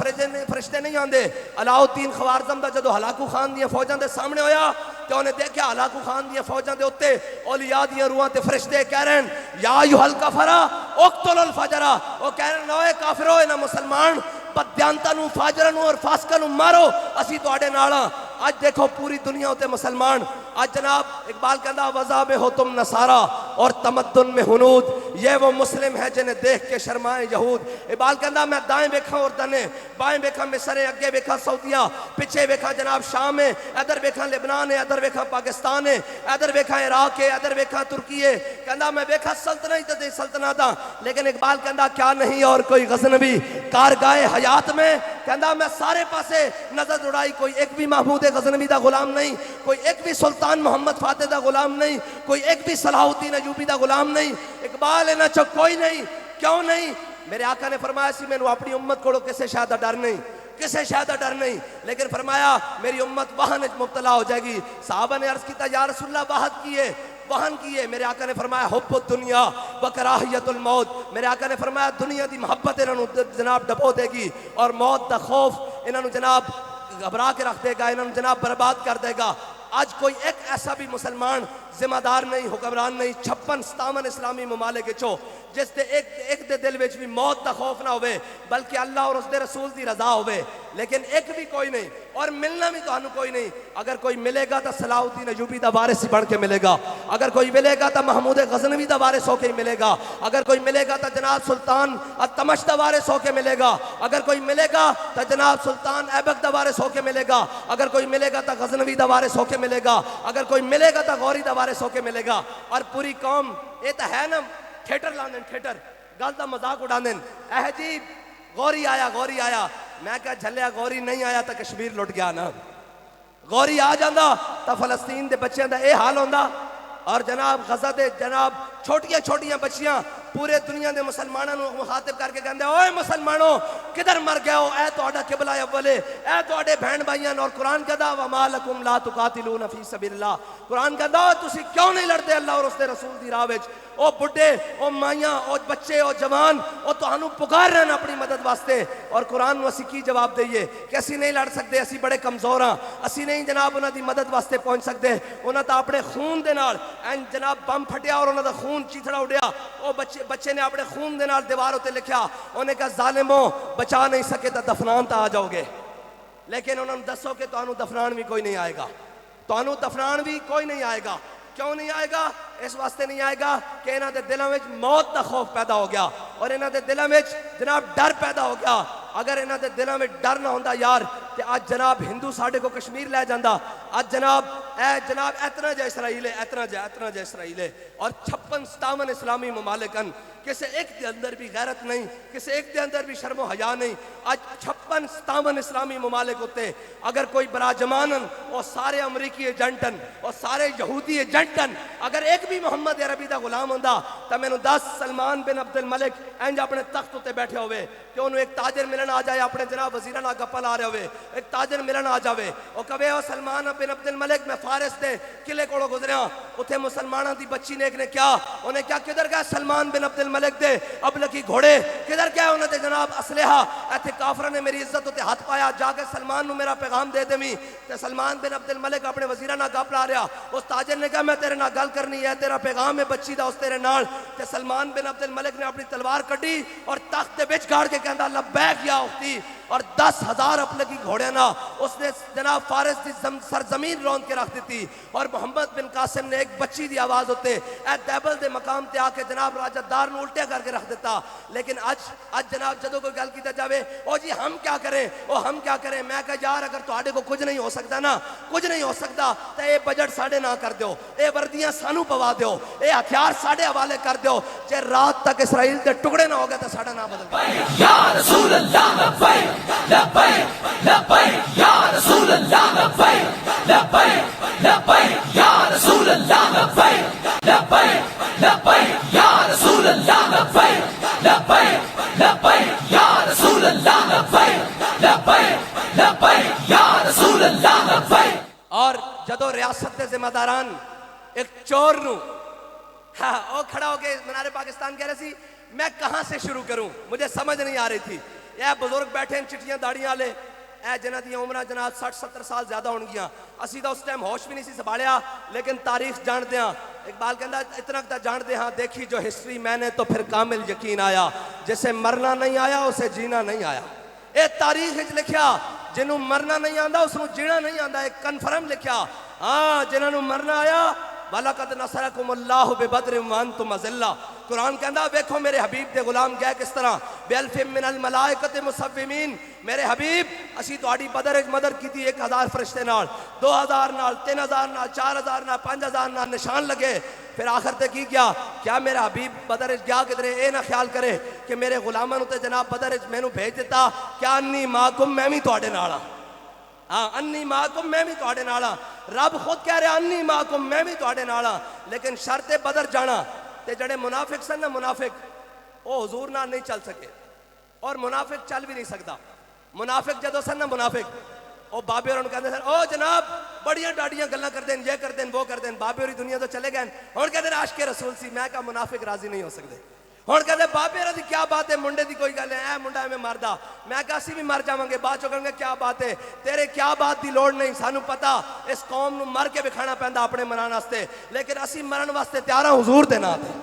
فرشتے نہیں آندے. علاؤ الدین خوارزم دا جدو ہلاکو خان دیاں فوجاں دے سامنے ہویا تے انہیں دیکھیا ہلاکو خان دیاں فوجاں دے اوتے اولیاء دیاں روحاں تے فرشتے کہہ رہے ہیں یا ایھا الکفرا اقتلوا الفجرا. وہ کہہ رہے ہیں اوے کافرو انہاں مسلمان بدیانتاں نو فاجراں نو اور فاسقاں نو مارو، اسی تواڈے نال ہاں. آج دیکھو پوری دنیا ہوتے مسلمان آج جناب اقبال کہتا وضع میں ہو تم نصارہ اور تمدن میں ہنود، یہ وہ مسلم ہے جنہیں دیکھ کے شرمائیں یہود۔ اقبال کہتا میں دائیں بیکھا اور دنے، بائیں بیکھا مصر ہے، اگے بیکھا سعودیہ، پیچھے بیکھا جناب شام ہے، ادھر بیکھا لبنان ہے، ادھر بیکھا پاکستان ہے، ادھر بیکھا عراق ہے، ادھر بیکھا ترکی ہے۔ کہتا میں بیکھا سلطنت دے سلطنتاں، لیکن اقبال کہتا کیا نہیں اور کوئی غزنوی کارگاہ حیات میں۔ کہتا میں سارے پاسے نظر اڑائی، کوئی ایک بھی محمود غزنوی دا غلام نہیں، کوئی ایک بھی سلطان محمد فاتح دا غلام نہیں، کوئی ایک بھی صلاح الدین ایوبی دا غلام نہیں۔ اقبال ہے نہ چو کوئی نہیں، کیوں نہیں؟ میرے آقا نے فرمایا سی میں اپنی امت کو کسے شاید ڈر نہیں، کسے شاید ڈر نہیں، لیکن فرمایا میری امت وہن مبتلا ہو جائے گی۔ صحابہ نے عرض کیتا یا رسول اللہ واحد کیے، وہن کیے۔ میرے آقا نے فرمایا حب الدنیا و کراہیت الموت، میرے آقا نے فرمایا دنیا دی محبت انہوں جناب ڈبو دے گی اور موت دا خوف انہوں جناب گھبرا کے رکھ دے گا، انہوں جناب برباد کر دے گا۔ آج کوئی ایک ایسا بھی مسلمان ذمہ دار نہیں، حکمران نہیں 56-57 اسلامی ممالک چو جس دے ایک دے دل وچ بھی موت دا خوف نہ ہوئے، بلکہ اللہ اور اس دے رسول دی رضا ہوئے، لیکن ایک بھی کوئی نہیں، اور ملنا بھی تو ہنوں کوئی نہیں۔ اگر کوئی ملے گا تو صلاح الدین ایوبی دا وارث ہی بن کے ملے گا، اگر کوئی ملے گا تو محمود غزنوی دا وارث ہو کے ہی ملے گا، اگر کوئی ملے گا تو جناب سلطان التمش دا وارث ہو کے ملے گا، اگر کوئی ملے گا تو جناب سلطان ایبک دا وارث ہو کے ملے گا، اگر کوئی ملے گا تو غزنوی دا وارث ہو کے ملے گا، اگر کوئی ملے گا تو غوری دا وارث ہو کے ملے گا۔ اور پوری قوم یہ تو ہے نا تھیٹر لاندن، تھیٹر گل دا مذاق اڑاندن، اے جی غوری آیا، غوری آیا۔ میں کہا جھلیا غوری نہیں آیا تو کشمیر لٹ گیا نا، غوری آ جاندہ تو فلسطین دے بچیاں دا اے حال ہوندہ، اور جناب غزہ دے جناب چھوٹیاں چھوٹیاں بچیاں پورے دنیا دے مسلمانوں مخاطب کر کے کہندے اوے مسلمانوں کدھر مر گئے ہو، اے تہاڈا قبلہ اول ہے، اے تہاڈے بہن بھائیاں۔ اور قرآن کہدا وما لکم لا تقاتلون فی سبیل اللہ، قرآن کہدا تسی کیوں نہیں لڑتے اللہ اور اس دے رسول دی راہ وچ؟ او بڈھے، او مائیاں، او بچے، او جوان، او تہانوں پکار رہے ہیں اپنی مدد واسطے، اور قرآن نو اسی کی جواب دئیے کہ اسی نہیں لڑ سکتے، اسی بڑے کمزور ہاں، اسی نہیں جناب انہاں دی مدد واسطے پہنچ سکتے۔ انہاں تا اپنے خون دے نال جناب بم پھٹیا اور انہاں دا خون چیتھڑا اڑیا، او بچے نے اپنے خون دے نال دیوار تے لکھیا، انہیں کہا ظالموں بچا نہیں سکے تو دفنان تا آ جاؤ گے، لیکن انہوں نے دسو کہ تانوں دفنان بھی کوئی نہیں آئے گا، تانوں دفنان بھی کوئی نہیں آئے گا۔ کیوں نہیں آئے گا؟ اس واسطے نہیں آئے گا کہ انہاں دے دلاں وچ موت دا خوف پیدا ہو گیا، اور انہاں دے دلاں وچ جناب ڈر پیدا ہو گیا۔ اگر انہاں دے دلاں وچ ڈر نہ ہوندا یار تے آج جناب ہندو ساڈے کو کشمیر لے جاندا، آج جناب اتنا جا اسرائیل ہے، اتنا جا اسرائیل ہے، اور 56-57 اسلامی ممالکن کسی ایک دے اندر بھی غیرت نہیں، کسی ایک دے اندر بھی شرم و حیا نہیں۔ آج 56-57 اسلامی ممالک ہوتے، اگر کوئی براجمانن اور سارے امریکی ایجنٹن اور سارے یہودی ایجنٹن اگر ایک بھی محمد عربی دا غلام ہوندا تو میں نے 10 سلمان بن عبد الملک انج اپنے تخت تے بیٹھے ہوئے کہ انہوں ایک تاجر ملن آ جائے، اپنے جناب وزیران آ گپا لا رہے ہوئے، ایک تاجر ملن آ جاوے، وہ کہے او سلمان بن عبد الملک میں فارس دے قلعے کولوں گزریا، اتھے مسلمانوں دی بچی نے ایک نے کیا، انہیں کیا کدھر گیا سلمان بن عبد الملک دے ابلکی گھوڑے کدھر گیا، انہوں نے جناب اسلحہ، ایتھے کافروں نے میری عزت تے ہاتھ پایا، جا کے سلمان نو میرا پیغام دے دیویں۔ تے سلمان بن عبد الملک اپنے وزیراں نال گپ لا رہا، اس تاجر نے کہا میں تیرے نال گل کرنی ہے، تیرا پیغام ہے بچی دا اس تیرے نال۔ تے سلمان بن عبد الملک نے اپنی تلوار کڈی اور تخت دے وچ گاڑ کے کہندا لبیک یا اختی، اور 10,000 اپلکی گھوڑے نا اس نے جناب فارس دی سرزمین روند کے رکھ دیتی۔ اور محمد بن قاسم نے ایک بچی دی آواز ہوتے اے دیبل دے مقام تے آ کے جناب راجہ دار نو الٹیا کر کے رکھ دیتا۔ لیکن آج جناب جدو کوئی گل کیتا جاوے او جی ہم کیا کریں، ہم کیا کریں، میں کہا یار اگر تہاڈے کو کچھ نہیں ہو سکتا نا، کچھ نہیں ہو سکتا تے اے بجٹ ساڈے نہ کر دیو، اے وردیاں سانو پوا دیو، اے ہتھیار ساڈے حوالے کر دیو، جے رات تک اسرائیل دے ٹکڑے نہ ہو گئے تے ساڈا نہ بدل گیا۔ یا رسول اللہ لبیک لبیک لبیک یا رسول اللہ لبیک لبیک لبیک یا رسول اللہ لبیک لبیک لبیک یا رسول اللہ لبیک لبیک لبیک یا رسول اللہ لبیک لبیک لبیک یا رسول اللہ لبیک۔ اور جدو ریاست دے ذمہ داران ایک چور نو وہ کھڑا ہو کے منار پاکستان کہہ رہے سی میں کہاں سے شروع کروں، مجھے سمجھ نہیں آ رہی تھی۔ یہ بزرگ بیٹھے ہیں چٹیاں داڑیاں لے، اے جنہ دی عمرہ جناب 60-70 سال زیادہ ہون گیا، اسی دا اس ٹائم ہوش بھی نہیں سی سنبھالیا، لیکن تاریخ جان دیا۔ اقبال کہندا اتنا تا جان دے ہاں دیکھی جو ہسٹری میں نے تو پھر کامل یقین آیا، جسے مرنا نہیں آیا اسے جینا نہیں آیا۔ اے تاریخ وچ لکھیا جنوں مرنا نہیں آندا اس نوں جینا نہیں آندا، ایک کنفرم لکھیا۔ ہاں جنہاں نو مرنا آیا وَلَقَدْ نَصَرَكُمُ اللَّهُ بِبَدْرٍ وَأَنْتُمْ أَذِلَّةٌ قرآن کہندا دیکھو میرے حبیب دے غلام گئے کس طرح بِأَلْفٍ مِّنَ الْمَلَائِكَةِ مُصَوِّمِينَ میرے حبیب اسی تہاڈی بدر وچ مدد کیتی 1000 فرشتے نال 2000 نال 3000 نال 4000 نال 5000 نال نشان لگے پھر آخر تے کی کیا میرا حبیب بدر وچ گیا کدھر اے نہ خیال کرے کہ میرے غلاماں نوں تے جناب بدر وچ مینوں بھیج دیتا کیا انی معکم میں بھی تہاڈے نال ہاں انی معکم میں بھی تہاڈے نال رب خود کہہ رہا انی معکم میں بھی تہاڈے نال لیکن شرط بدر جانا تے جڑے منافق سن نا منافق وہ حضور نال نہیں چل سکے اور منافق چل بھی نہیں سکتا منافق جدو سن نا منافق وہ بابے اور کہتے سن او جناب بڑیاں ڈاڈیاں گلاں کر دیں یہ کر دیں وہ کر دیں بابے اور دنیا تو چلے گئے اور کہتے ہیں عاشق رسول سی میں کہا منافق راضی نہیں ہو سکتے اور کہتے ہیں بابے اور کیا بات ہے منڈے دی کوئی گل ہے اے منڈا میں مردا میں کہا اسی بھی مر جاواں گے بعد چوں کہیں گے کیا بات ہے تیرے کیا بات دی لوڑ نہیں سانو پتا اس قوم نو مر کے بکھانا پیندا اپنے منان واسطے لیکن اسی مرن واسطے تیار ہاں حضور دے نام تے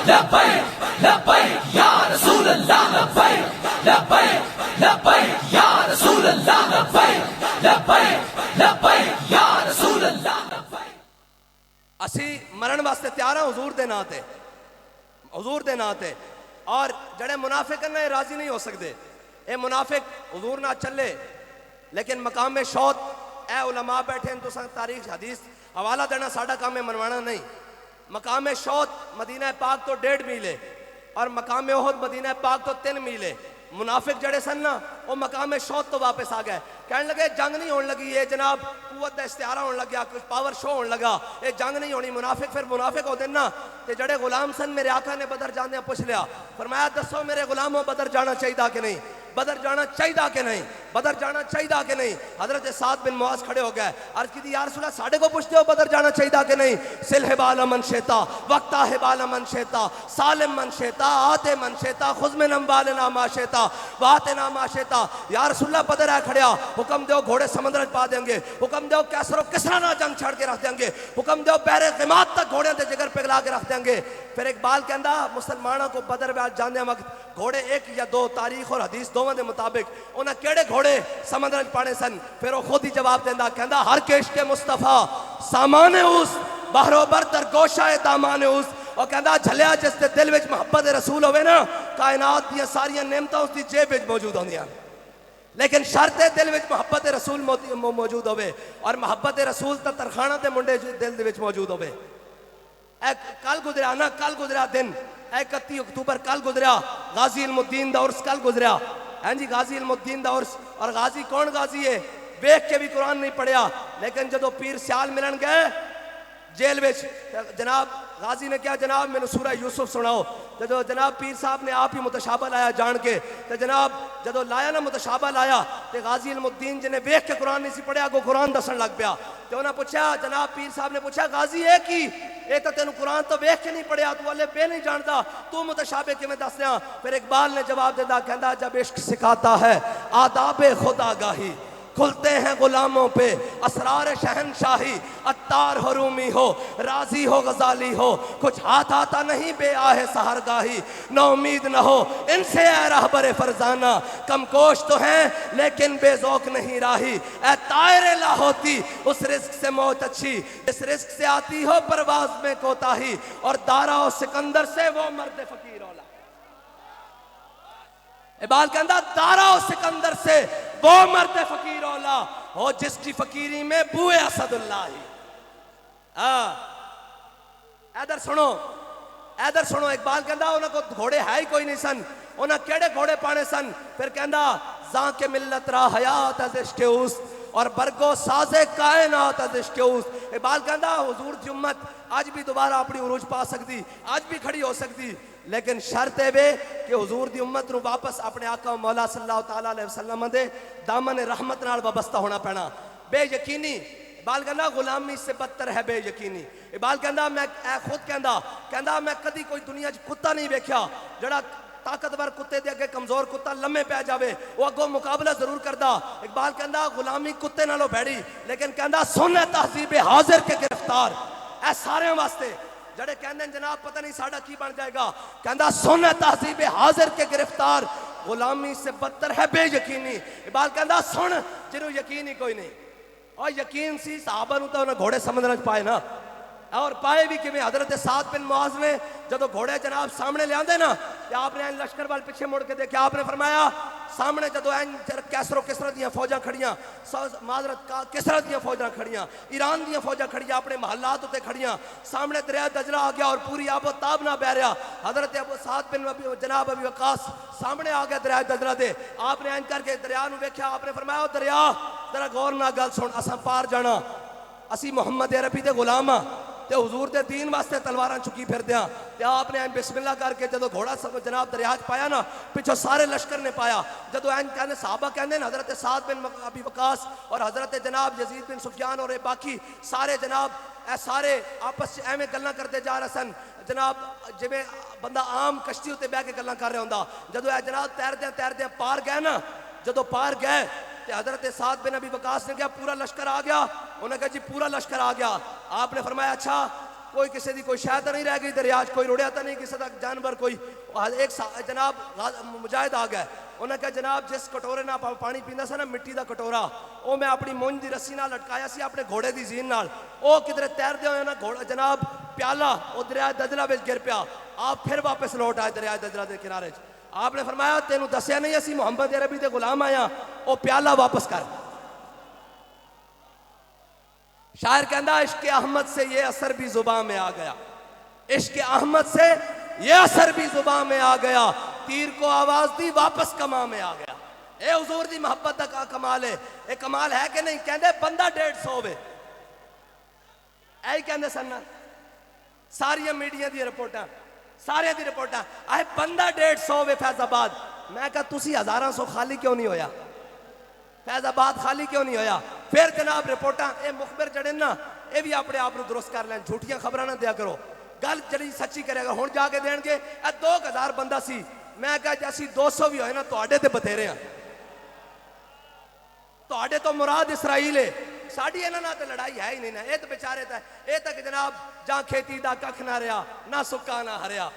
لبیک لبیک یا رسول اللہ لبیک لبیک لبیک یا رسول اللہ لبیک لبیک لبیک یا رسول اللہ لبیک اسی مرن واسطے تیار ہاں حضور دے نام تے حضور دے نام تے اور جڑے منافق ہیں راضی نہیں ہو سکتے اے منافق حضور نہ چلے لیکن مقام شوت اے علماء بیٹھے ہیں تو تاریخ حدیث حوالہ دینا ساڑھا کام میں منوانا نہیں مقام شوت مدینہ پاک تو 1.5 میل ہے اور مقام احد مدینہ پاک تو 3 میل ہے منافق جڑے سن نا وہ مقام شوت تو واپس آ گئے کہنے لگے جنگ نہیں ہونے لگی یہ جناب قوت دا استعارہ ہونے لگیا کچھ پاور شو ہونے لگا یہ جنگ نہیں ہونی منافق پھر منافق ہو دینا تے جڑے غلام سن میرے آقا نے بدر جانے پوچھ لیا فرمایا دسو میرے غلاموں بدر جانا چاہیے کہ نہیں بدر جانا چاہیے کہ نہیں بدر جانا چاہیے کہ نہیں حضرت سعد بن معاذ کھڑے ہو گئے عرض کی تھی یا رسول اللہ ساڑھے کو پوچھتے ہو بدر جانا چاہیے کہ نہیں سل حبال من شیتا وقتا حبال من شیتا سالم من شیتا آتے من شیتا خذ من اموالنا ما شیتا واتنا ما شیتا یا رسول اللہ بدر ہے کھڑیا حکم دیو گھوڑے سمندر پا دیں گے حکم دیو کیسر و کسرا نہ جنگ چھڑ کے رکھ دیں گے حکم دیو بحر غماد تک گھوڑے دے جگر پگلا کے رکھ دیں گے پھر اقبال کہندا مسلمانوں کو بدر میں جانے وقت گھوڑے 1 یا 2 تاریخ اور حدیث دونوں دے مطابق انہاں کیڑے گھوڑے سمندر پانے سن پھر وہ خود ہی جواب دیندا کہندا ہر کے عشق مصطفیٰ سامان اس بحر و بر در گوشہ دامان اس اور کہندا جھلیا جس دے دل وچ محبت رسول ہوئے نا کائنات دیاں ساریاں نعمتاں اس دی جیب وچ موجود ہوندیاں لیکن شرط ہے دل وچ محبت رسول موجود ہوئے اور محبت رسول تا ترخانہ دے منڈے دل دے وچ موجود ہوئے کل گزریا نا کل گزریا دن 31 اکتوبر کل گزریا غازی علم الدین دا عرس کل گزریا ہاں جی غازی علم الدین دا عرس اور غازی کون غازی ہے بیک کے بھی قرآن نہیں پڑھیا لیکن جدو پیر سیال ملن گئے جیل وچ جناب غازی نے کیا جناب میں نے سورہ یوسف سناؤ جدو جناب پیر صاحب نے آپ ہی متشابہ لایا جان کے تو جناب جدو لایا نا متشابہ لایا تو غازی علم الدین جنہیں بیک کے قرآن نہیں سی پڑھیا کو قرآن دسن لگ پیا تو انہوں نے پوچھا جناب پیر صاحب نے پوچھا غازی ہے کی اے تو تینوں قرآن تو بیک کے نہیں پڑھیا تو والے بے نہیں جانتا تو متشابہ کے میں دس دیا پھر اقبال نے جواب دیتا کہندا جب عشق سکھاتا ہے آداب خدا گاہی کھلتے ہیں غلاموں پہ اسرار شہنشاہی عطار ہو رومی ہو راضی ہو غزالی ہو کچھ ہاتھ آتا نہیں بے آہ سہرگاہی نا امید نہ ہو ان سے اے رہبر فرزانہ کم کوش تو ہیں لیکن بے ذوق نہیں راہی اے طائر لاہوتی اس رزق سے موت اچھی اس رزق سے آتی ہو پرواز میں کوتاہی اور دارا و سکندر سے وہ مرد فقیر اولا اقبال کہندا دارا و سکندر سے وہ مرد فقیر اولا ہو جس کی فقیری میں بوئے اسد اللہ ہی ایدر سنو اقبال کہندا انہاں کو گھوڑے ہے ہی کوئی نہیں سن انہاں کیڑے گھوڑے پانے سن پھر کہندا زاں کے ملت را حیات از عشق اس اور برگو ساز کائنات از عشق اس اقبال کہندا حضور دی امت آج بھی دوبارہ اپنی عروج پا سکتی آج بھی کھڑی ہو سکتی لیکن شرط ہے بے کہ حضور دی امت نو واپس اپنے آقا مولا صلی اللہ تعالیٰ علیہ وسلم دے دامن رحمت نال وابستہ ہونا پینا بے یقینی اقبال کہندا غلامی سے بدتر ہے بے یقینی اقبال کہندا میں خود کہندا میں کدی کوئی دنیا کتا نہیں ویکھیا جڑا طاقتور کتے دے اگے کمزور کتا لمے پہ جاوے وہ اگوں مقابلہ ضرور کردا اقبال کہندا غلامی کتے نالوں بھڑی لیکن کہندا سن تہذیب حاضر کے گرفتار اے سارے واسطے جڑے کہندے جناب پتہ نہیں ساڑا کی بن جائے گا کہندا سن تہذیب حاضر کے گرفتار غلامی سے بدتر ہے بے یقینی اقبال کہندا سن جنہوں یقین ہی کوئی نہیں اور یقین سی صحابہ نو تو انہیں گھوڑے سمندر چ پائے نا اور پائے بھی کیویں حضرت سعد بن معاذ نے جدو گھوڑے جناب سامنے لے آندے نا کہ آپ نے لشکر وال پیچھے مڑ کے دیکھا آپ نے فرمایا سامنے جدو کیسر و کسرا دیاں فوجاں کھڑیاں معذرت کسرا دیاں فوجاں کھڑیاں ایران دیاں فوجاں کھڑیاں اپنے محلات تے کھڑیاں سامنے دریا دجلہ آ گیا اور پوری آب و تاب نہ بہ رہا حضرت ابو سعد بن جناب ابی وقاص سامنے آ گیا دریا دجلہ دے آپ نے این کر کے دریا نو ویکھیا آپ نے فرمایا دریا ذرا غور نہ گل سن اساں پار جانا اسی محمد عربی دے غلام ہاں تے حضور دے دین واسطے تلواراں چکی پھر دیاں تے آپ نے بسم اللہ کر کے جدو گھوڑا جناب دریا چ پایا نا پچھو سارے لشکر نے پایا جدو این کہنے صحابہ کہندے نا حضرت سعد بن ابی وقاص اور حضرت جناب یزید بن سفیان اور باقی سارے جناب اے سارے آپس ایویں گلاں کرتے جا رہے سن جناب جویں بندہ عام کشتی تے بیٹھ کے گلاں کر رہا ہوندا جدو اے جناب تیردے پار گئے نا جدو پار گئے تے حضرت سعد بن ابی وقاص نے کہا پورا لشکر آ گیا انہوں نے کہا جی پورا لشکر آ گیا آپ نے فرمایا اچھا کوئی کسی دی کوئی شاید نہیں رہ گئی دریا کوئی رڑیا تو نہیں کسی دا جانور کوئی ایک جناب مجاہد آ گئے انہوں نے کہا جناب جس کٹورے نہ پانی پیندا سا نا مٹی دا کٹورا وہ میں اپنی مونج دی رسی نال لٹکایا سی اپنے گھوڑے دی زین نال وہ کدھر تیردے ہوئے نا گھوڑا جناب پیالہ وہ دریا دجلہ وچ گر پیا آپ پھر واپس لوٹ آئے دریا دجلہ دے کنارے آپ نے فرمایا تینوں دسیا نہیں اسی محمد عربی دے غلام آیا وہ پیالہ واپس کر شاعر کہندا عشق احمد سے یہ اثر بھی زباں میں آ گیا عشق احمد سے یہ اثر بھی زباں میں آ گیا تیر کو آواز دی واپس کما میں آ گیا اے حضور دی محبت کا کمال ہے اے کمال ہے کہ نہیں کہندے بندہ 150 وے اے کہندے سن ساری میڈیا دی رپورٹاں سارے دی رپورٹاں اے بندہ 150 وے فیض آباد میں کہا تسی 1100 خالی کیوں نہیں ہویا فیض آباد خالی کیوں نہیں ہویا پھر جناب رپورٹاں اے مخبر جڑے نا اے بھی اپنے آپ کو درست کر لیں جھوٹیاں خبراں نہ دیا کرو گل جڑی سچی کرے گا ہن جا کے دین گے اے 2000 بندہ سی میں کہا جیسی 200 بھی ہوئے نا تواڈے تے بتھیرے ہیں تواڈے تو مراد اسرائیل ہے ساڈی انہاں نال تے لڑائی ہے ہی نہیں نا اے تے بیچارے تے اے تک جناب جاں کھیتی دا ککھ نہ رہیا نہ سکا نہ ہریا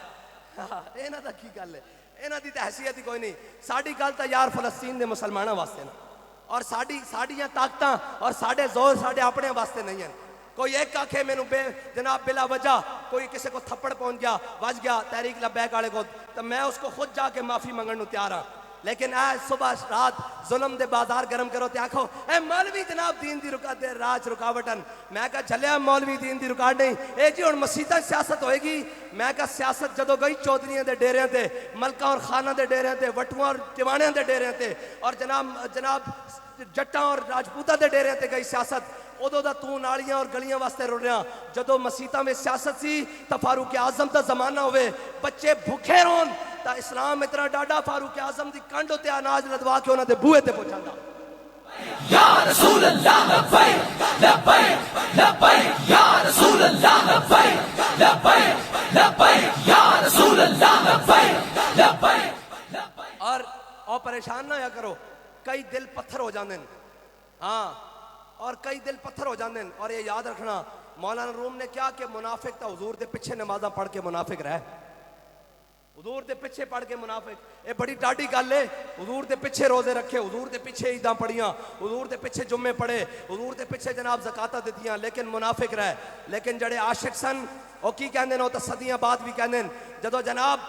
انہاں دا کی گل ہے انہاں دی تے حیثیت ہی کوئی نہیں ساڈی گل تے یار فلسطین دے مسلماناں واسطے نا اور ساڑیاں طاقتاں اور ساڑے زور ساڑے اپنے واسطے نہیں ہیں کوئی ایک آنکھے میں جناب بلا وجہ کوئی کسی کو تھپڑ پہنچ گیا وج گیا تحریک لبیک والے کو تو میں اس کو خود جا کے معافی منگن نو تیار ہاں لیکن اے صبح رات ظلم دے بازار گرم کرو تے آکھو اے مولوی جناب دین دی راج رکاوٹن میں کہا جھلیا مولوی دین دی رکاوٹ نہیں اے جی ہن مسیتاں سیاست ہوئے گی میں کہا سیاست جدو گئی چودھریاں دے ڈیریاں تے ملکاں اور خانہ دے ڈیریاں تے وٹواں اور ٹیوانیاں دے ڈیریاں تے اور جناب جٹاں اور راجپوتاں دے ڈیریاں تے گئی سیاست ادو دا تو نالیاں اور گلیاں واسطے رو رہا جدو مسیتاں میں سیاست سی تا فاروق اعظم دا زمانہ ہوئے بچے بھوکے رون تا اسلام اتنا ڈاڈا فاروق اعظم دی کنڈو تے اناج لدوا کے انہاں دے بوئے تے پہنچا دا یا رسول اللہ لبیک لبیک لبیک یا رسول اللہ لبیک لبیک لبیک یا رسول اللہ لبیک لبیک لبیک اور پریشان نہ یا کرو کئی دل پتھر ہو جاندے ہاں اور کئی دل پتھر ہو جاندے اور یہ یاد رکھنا مولانا روم نے کیا کہ منافق تا حضور دے پیچھے نمازاں پڑھ کے منافق رہے حضور دے پیچھے پڑھ کے منافق اے بڑی ڈاڈی گل ہے حضور دے پیچھے روزے رکھے حضور دے پیچھے عیداں پڑھیاں حضور دے پیچھے جمعے پڑھے حضور دے پیچھے جناب زکاتاں دتیاں لیکن منافق رہے لیکن جڑے عاشق سن او کی کہندے نو تے صدیاں بعد بھی کہندے جدو جناب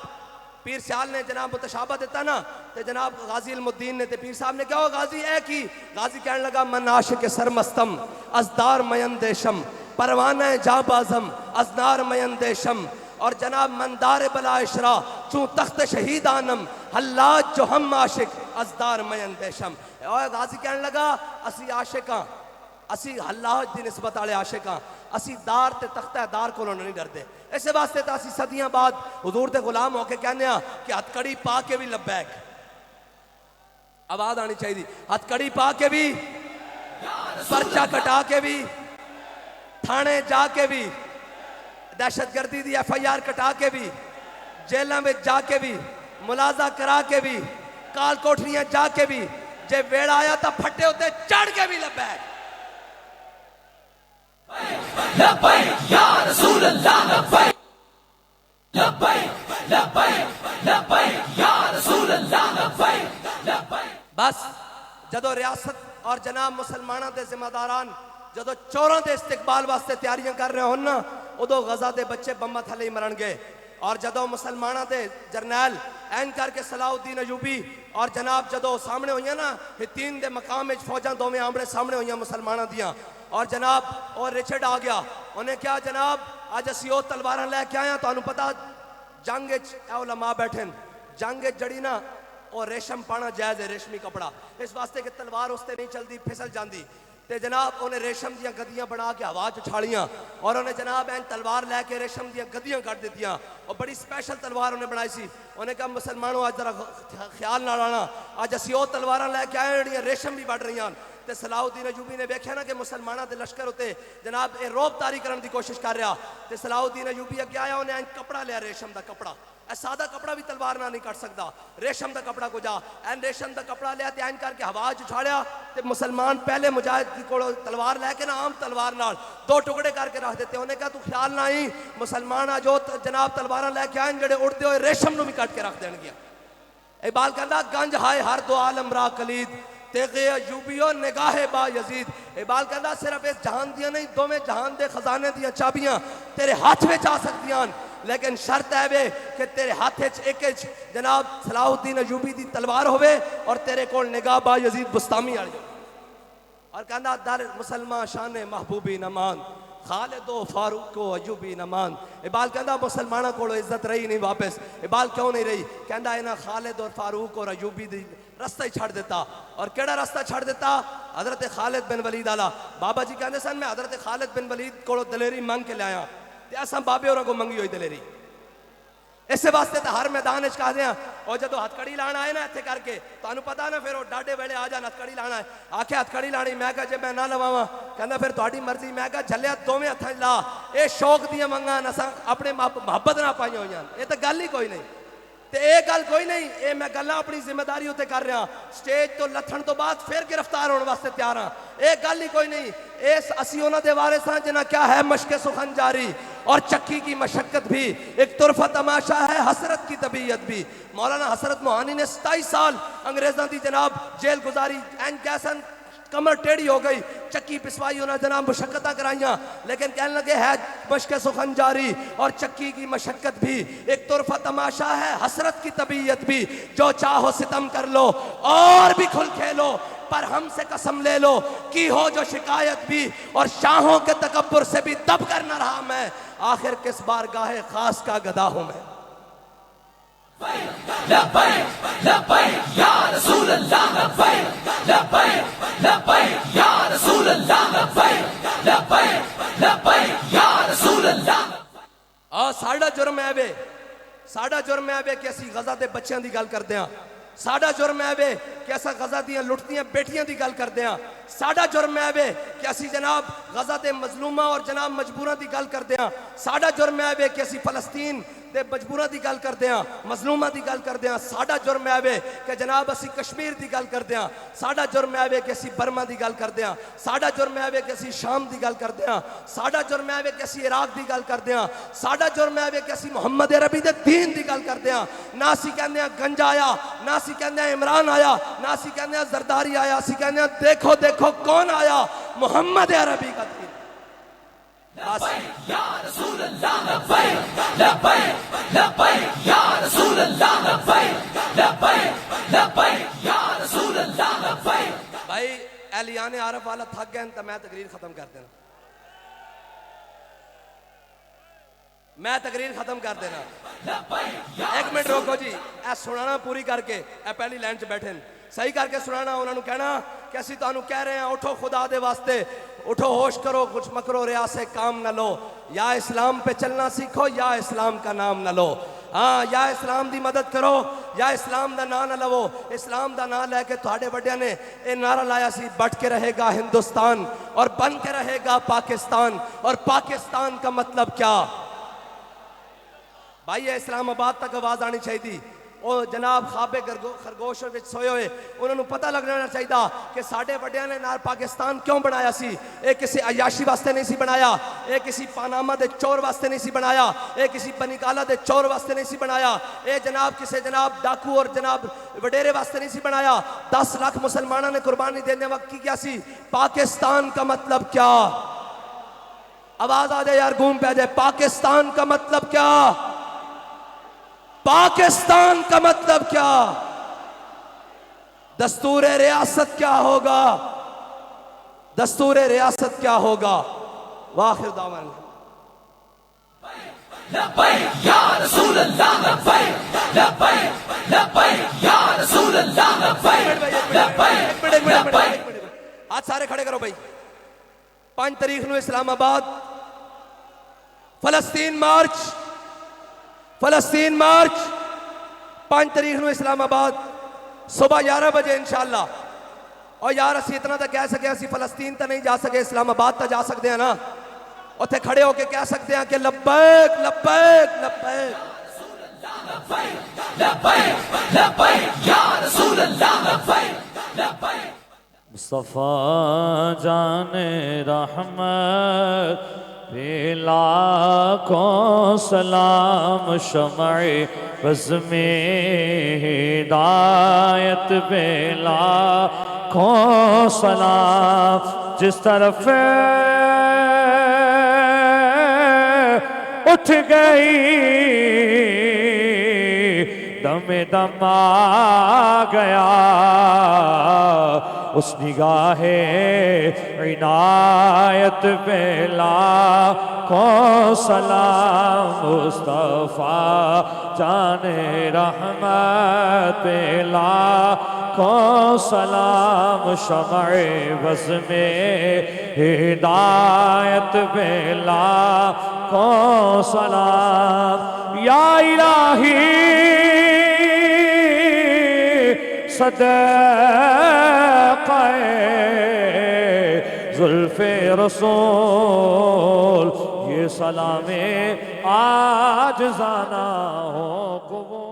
پیر سیال نے جناب متشابہ دیتا نا تے جناب غازی علم الدین نے تے پیر صاحب نے کہا ہو غازی اے کی غازی کہنے لگا من عاشق سرمستم ازدار میندیشم پروانہ جاں بازم ازنار میندیشم اور جناب مندار بلا اشرا چون تخت شہید آنم حلاج جو ہم عاشق ازدار میندیشم اور غازی کہنے لگا اسی عاشقاں اسی حلاج دی نسبت والے عاشقاں اسی دار تے تختہ دار کو نہیں ڈردے ایسے واسطے تا اسی صدیاں بعد حضور دے غلام ہو کے کہنے ہیں کہ ہتھ کڑی پا کے بھی لبیک آواز آنی چاہیے دی ہتھ کڑی پا کے بھی پرچہ کٹا کے بھی تھانے جا کے بھی دہشت گردی دی ایف آئی آر کٹا کے بھی جیلوں میں جا کے بھی ملازہ کرا کے بھی کال کوٹریاں جا کے بھی جے ویڑا آیا تا پھٹے ہوتے چڑھ کے بھی لبیک لبیک یا رسول اللہ لبیک لبیک لبیک لبیک یا رسول اللہ لبیک لبیک بس جدو ریاست اور جناب مسلمانوں دے ذمہ داران جدو چوراں دے استقبال واسطے تیاریاں کر رہے ہون نا ادو غزہ دے بچے بمبا تھلے ہی مرن گے. اور جدو مسلمانوں دے جرنیل این کر کے صلاح الدین ایوبی اور جناب جدو سامنے ہوئیاں نا ہتین دے مقام وچ فوجاں دوویں آمڑے سامنے ہوئیاں مسلمانوں دیاں اور جناب اور رچرڈ آ گیا انہیں کیا جناب اج اسی او تلواراں لے کے آیا تانوں پتہ جنگ وچ اے علماء بیٹھن جنگ وچ جڑی نا اور ریشم پانا جائز ہے ریشمی کپڑا اس واسطے کہ تلوار اس تے نہیں چلدی پھسل جاندی تے جناب انہیں ریشم دیاں گدیاں بنا کے ہوا چ چھاڑیاں اور انہیں جناب این تلوار لے کے ریشم دیاں گدیاں کٹ دیتیاں اور بڑی سپیشل تلوار انہیں بنائی سی انہیں کہا مسلمانوں آج ذرا خیال نہ لانا آج اسی او تلواراں لے کے آئے ہیں ریشم بھی بڑھ رہی ہیں تے صلاح الدین ایوبی نے دیکھا نا کہ مسلمانوں دے لشکر ہوتے جناب اے روب تاری کرن دی کوشش کر رہا تے صلاح الدین ایوبی اگے آیا انہیں کپڑا لیا ریشم دا کپڑا اے سادہ کپڑا بھی تلوار نہ نہیں کٹ سکتا ریشم دا کپڑا کو جا این ریشم دا کپڑا لیا تے این کر کے ہوا چ چھاڑیا تے مسلمان پہلے مجاہد کو تلوار لے کے نا عام تلوار نال دو ٹکڑے کر کے رکھ دیتے انہیں کہا تو خیال نہ ہی مسلمان جو جناب تلواراں لے کے آئیں جڑے اڑتے ہوئے ریشم نو بھی کٹ کے رکھ دین گیا. اقبال کہندا گنج ہائے ہر دو عالم را کلید تیغے ایوبیو نگاہ با یزید. اقبال کہندا صرف اس جہان دیاں نہیں دوویں جہان دے خزانے دیاں چابیاں تیرے ہاتھ وچ آ سکدیاں لیکن شرط ہے وے کہ تیرے ہاتھ وچ ایک جناب صلاح الدین ایوبی دی تلوار ہوئے اور تیرے کول نگاہ با یزید بستامی آ جائے. اور کہندا در مسلمان شان محبوبی نمان خالد و فاروق و ایوبی نمان. اقبال کہندا مسلمانوں کو عزت رہی نہیں واپس. اقبال کیوں نہیں رہی؟ کہندا اینا خالد اور فاروق اور ایوبی دی رستہ ہی چھڑ دیتا. اور کیڑا رستہ چھڑ دیتا؟ حضرت خالد بن ولید آلا. بابا جی کہندے سن میں حضرت خالد بن ولید کو دلیری منگ کے لے آیا تے اساں بابے ہوراں کو منگی ہوئی دلیری اس واسطے تو ہر میدان وچ کہہ دیاں اور جدو ہتھ کڑی لانا آئے نا اتنے کر کے تانوں پتہ نا پھر وہ ڈاڈے ویلے آ جان ہتھ کڑی لانا ہے آکھے ہتھ کڑی لانی میں کہا جے میں نہ لواواں کہندا پھر تہاڈی مرضی میں کہا جھلیا دوویں ہتھاں لا اے شوق دیاں منگاں اساں اپنے محبت نہ پائیاں ہویاں اے تے گل ہی کوئی نہیں تے اے گل کوئی نہیں اے میں گلاں اپنی ذمہ داری تے کر رہا سٹیج تو لتھن تو بعد پھر گرفتار ہونے واسطے تیار ہاں اے گل ہی کوئی نہیں اس اسی انہاں دے وارث ہاں جنہاں کیا ہے مشق سخن جاری اور چکی کی مشقت بھی ایک طرفہ تماشا ہے حسرت کی طبیعت بھی. مولانا حسرت موہانی نے 27 سال انگریزاں دی جناب جیل گزاری این کیسن کمر ٹیڑھی ہو گئی چکی پسوائی انہاں جناب مشقتاں کرائیاں لیکن کہنے لگے ہے مشق سخن جاری اور چکی کی مشقت بھی ایک طرفہ تماشا ہے حسرت کی طبیعت بھی جو چاہو ستم کر لو اور بھی کھل کھیلو پر ہم سے قسم لے لو کی ہو جو شکایت بھی اور شاہوں کے تکبر سے بھی دب کر نہ رہا میں آخر کس بارگاہ خاص کا گدا ہوں میں. لبیک لبیک یا رسول اللہ لبیک لبیک لبیک یا رسول اللہ لبیک لبیک لبیک یا رسول اللہ. ساڈا جرم ہے وے ساڈا جرم ہے وے کہ اسی غزہ دے بچیاں دی گل کردے ہاں ساڈا جرم ہے وے کہ اسا غزہ دیاں لٹدیاں بیٹیاں دی گل کردے ہاں ساڈا جرم ہے وے کہ اسی جناب غزہ دے مظلوماں اور جناب مجبوراں دی گل کردے ہاں ساڈا جرم ہے وے کہ اسی فلسطین دے مجبوراں دی گل کردے ہاں مظلوماں دی گل کردے ہاں ساڈا جرم ہے وے کہ جناب اسی کشمیر دی گل کردے ہاں ساڈا جرم ہے وے کہ اسی برما دی گل کردے ہاں ساڈا جرم ہے وے کہ اسی شام دی گل کردے ہاں ساڈا جرم ہے وے کہ اسی عراق دی گل کردے ہاں ساڈا جرم ہے وے کہ اسی محمد عربی دے دین دی گل کردے ہاں نہ اسی کہندے ہاں گنج آیا نہ اسی کہندے ہاں عمران آیا نہ اسی کہندے ہاں زرداری آیا اسی کہندے ہاں دیکھو دیکھو کون آیا محمد عربی کا دین. لبیک یا رسول اللہ لبیک لبیک لبیک یا رسول اللہ لبیک لبیک لبیک یا رسول اللہ لبیک. بھائی اہلیان عرب والا تھک گئے تو میں تقریر ختم کر دینا ختم کر دینا. ایک منٹ روکو جی اے سنانا پوری کر کے اے پہلی لائن چ بیٹھے صحیح کر کے سنانا انہوں نے کہنا کہ اسی تانوں کہہ رہے ہیں اٹھو خدا دے واسطے اٹھو ہوش کرو کچھ مکرو ریا سے کام نہ لو یا اسلام پہ چلنا سیکھو یا اسلام کا نام نہ لو. ہاں یا اسلام دی مدد کرو یا اسلام دا نام نہ لو. اسلام دا نام لے کے تہاڈے بڑیاں نے اے نعرہ لایا سی بٹ کے رہے گا ہندوستان اور بن کے رہے گا پاکستان اور پاکستان کا مطلب کیا بھائی اسلام آباد تک آواز آنی چاہیے تھی وہ جناب خوابے خرگوش وچ سوئے ہوئے انہوں نے پتہ لگنا چاہیے کہ ساڈے وڈیاں نے نال پاکستان کیوں بنایا سی. اے کسی عیاشی واسطے نہیں سی بنایا, اے کسی پاناما دے چور واسطے نہیں سی بنایا, اے کسی بنیکالا دے چور واسطے نہیں سی بنایا, اے جناب کسی جناب ڈاکو اور جناب وڈیرے واسطے نہیں سی بنایا. 10 لاکھ مسلمانوں نے قربانی دینے وقت کی کیا سی؟ پاکستان کا مطلب کیا؟ آواز آ جائے یار, گونج پہ جائے. پاکستان کا مطلب کیا؟ پاکستان کا مطلب کیا؟ دستور ریاست کیا ہوگا؟ دستور ریاست کیا ہوگا؟ وآخر دعوانا لبیک یا رسول اللہ لبیک لبیک لبیک یا رسول اللہ لبیک لبیک لبیک. ہاتھ سارے کھڑے کرو بھائی. 5 تاریخ نو اسلام آباد فلسطین مارچ, فلسطین مارچ 5 تاریخ نو اسلام آباد صبح 11 بجے انشاءاللہ. اور یار اسی اتنا تا کہہ سکے اسی فلسطین تا نہیں جا سکے, اسلام آباد تا جا سکتے ہیں نا. اتھے کھڑے ہو کے کہہ سکتے ہیں کہ لبیک لبیک لبیک لبیک لبیک یا رسول اللہ لبیک لبیک. مصطفیٰ جان رحمت پہ لاکھوں سلام, شمع بزم ہدایت پہ لاکھوں سلام. جس طرف اٹھ گئی دم دم آ گیا, اس نگاہ عنایت پہ لاکھوں سلام. مصطفیٰ جان رحمت پہ لاکھوں سلام, شمع بزم ہدایت پہ لاکھوں سلام. یا الہی صدقہ زلف رسول, یہ سلام عاجزانہ ہو قبول.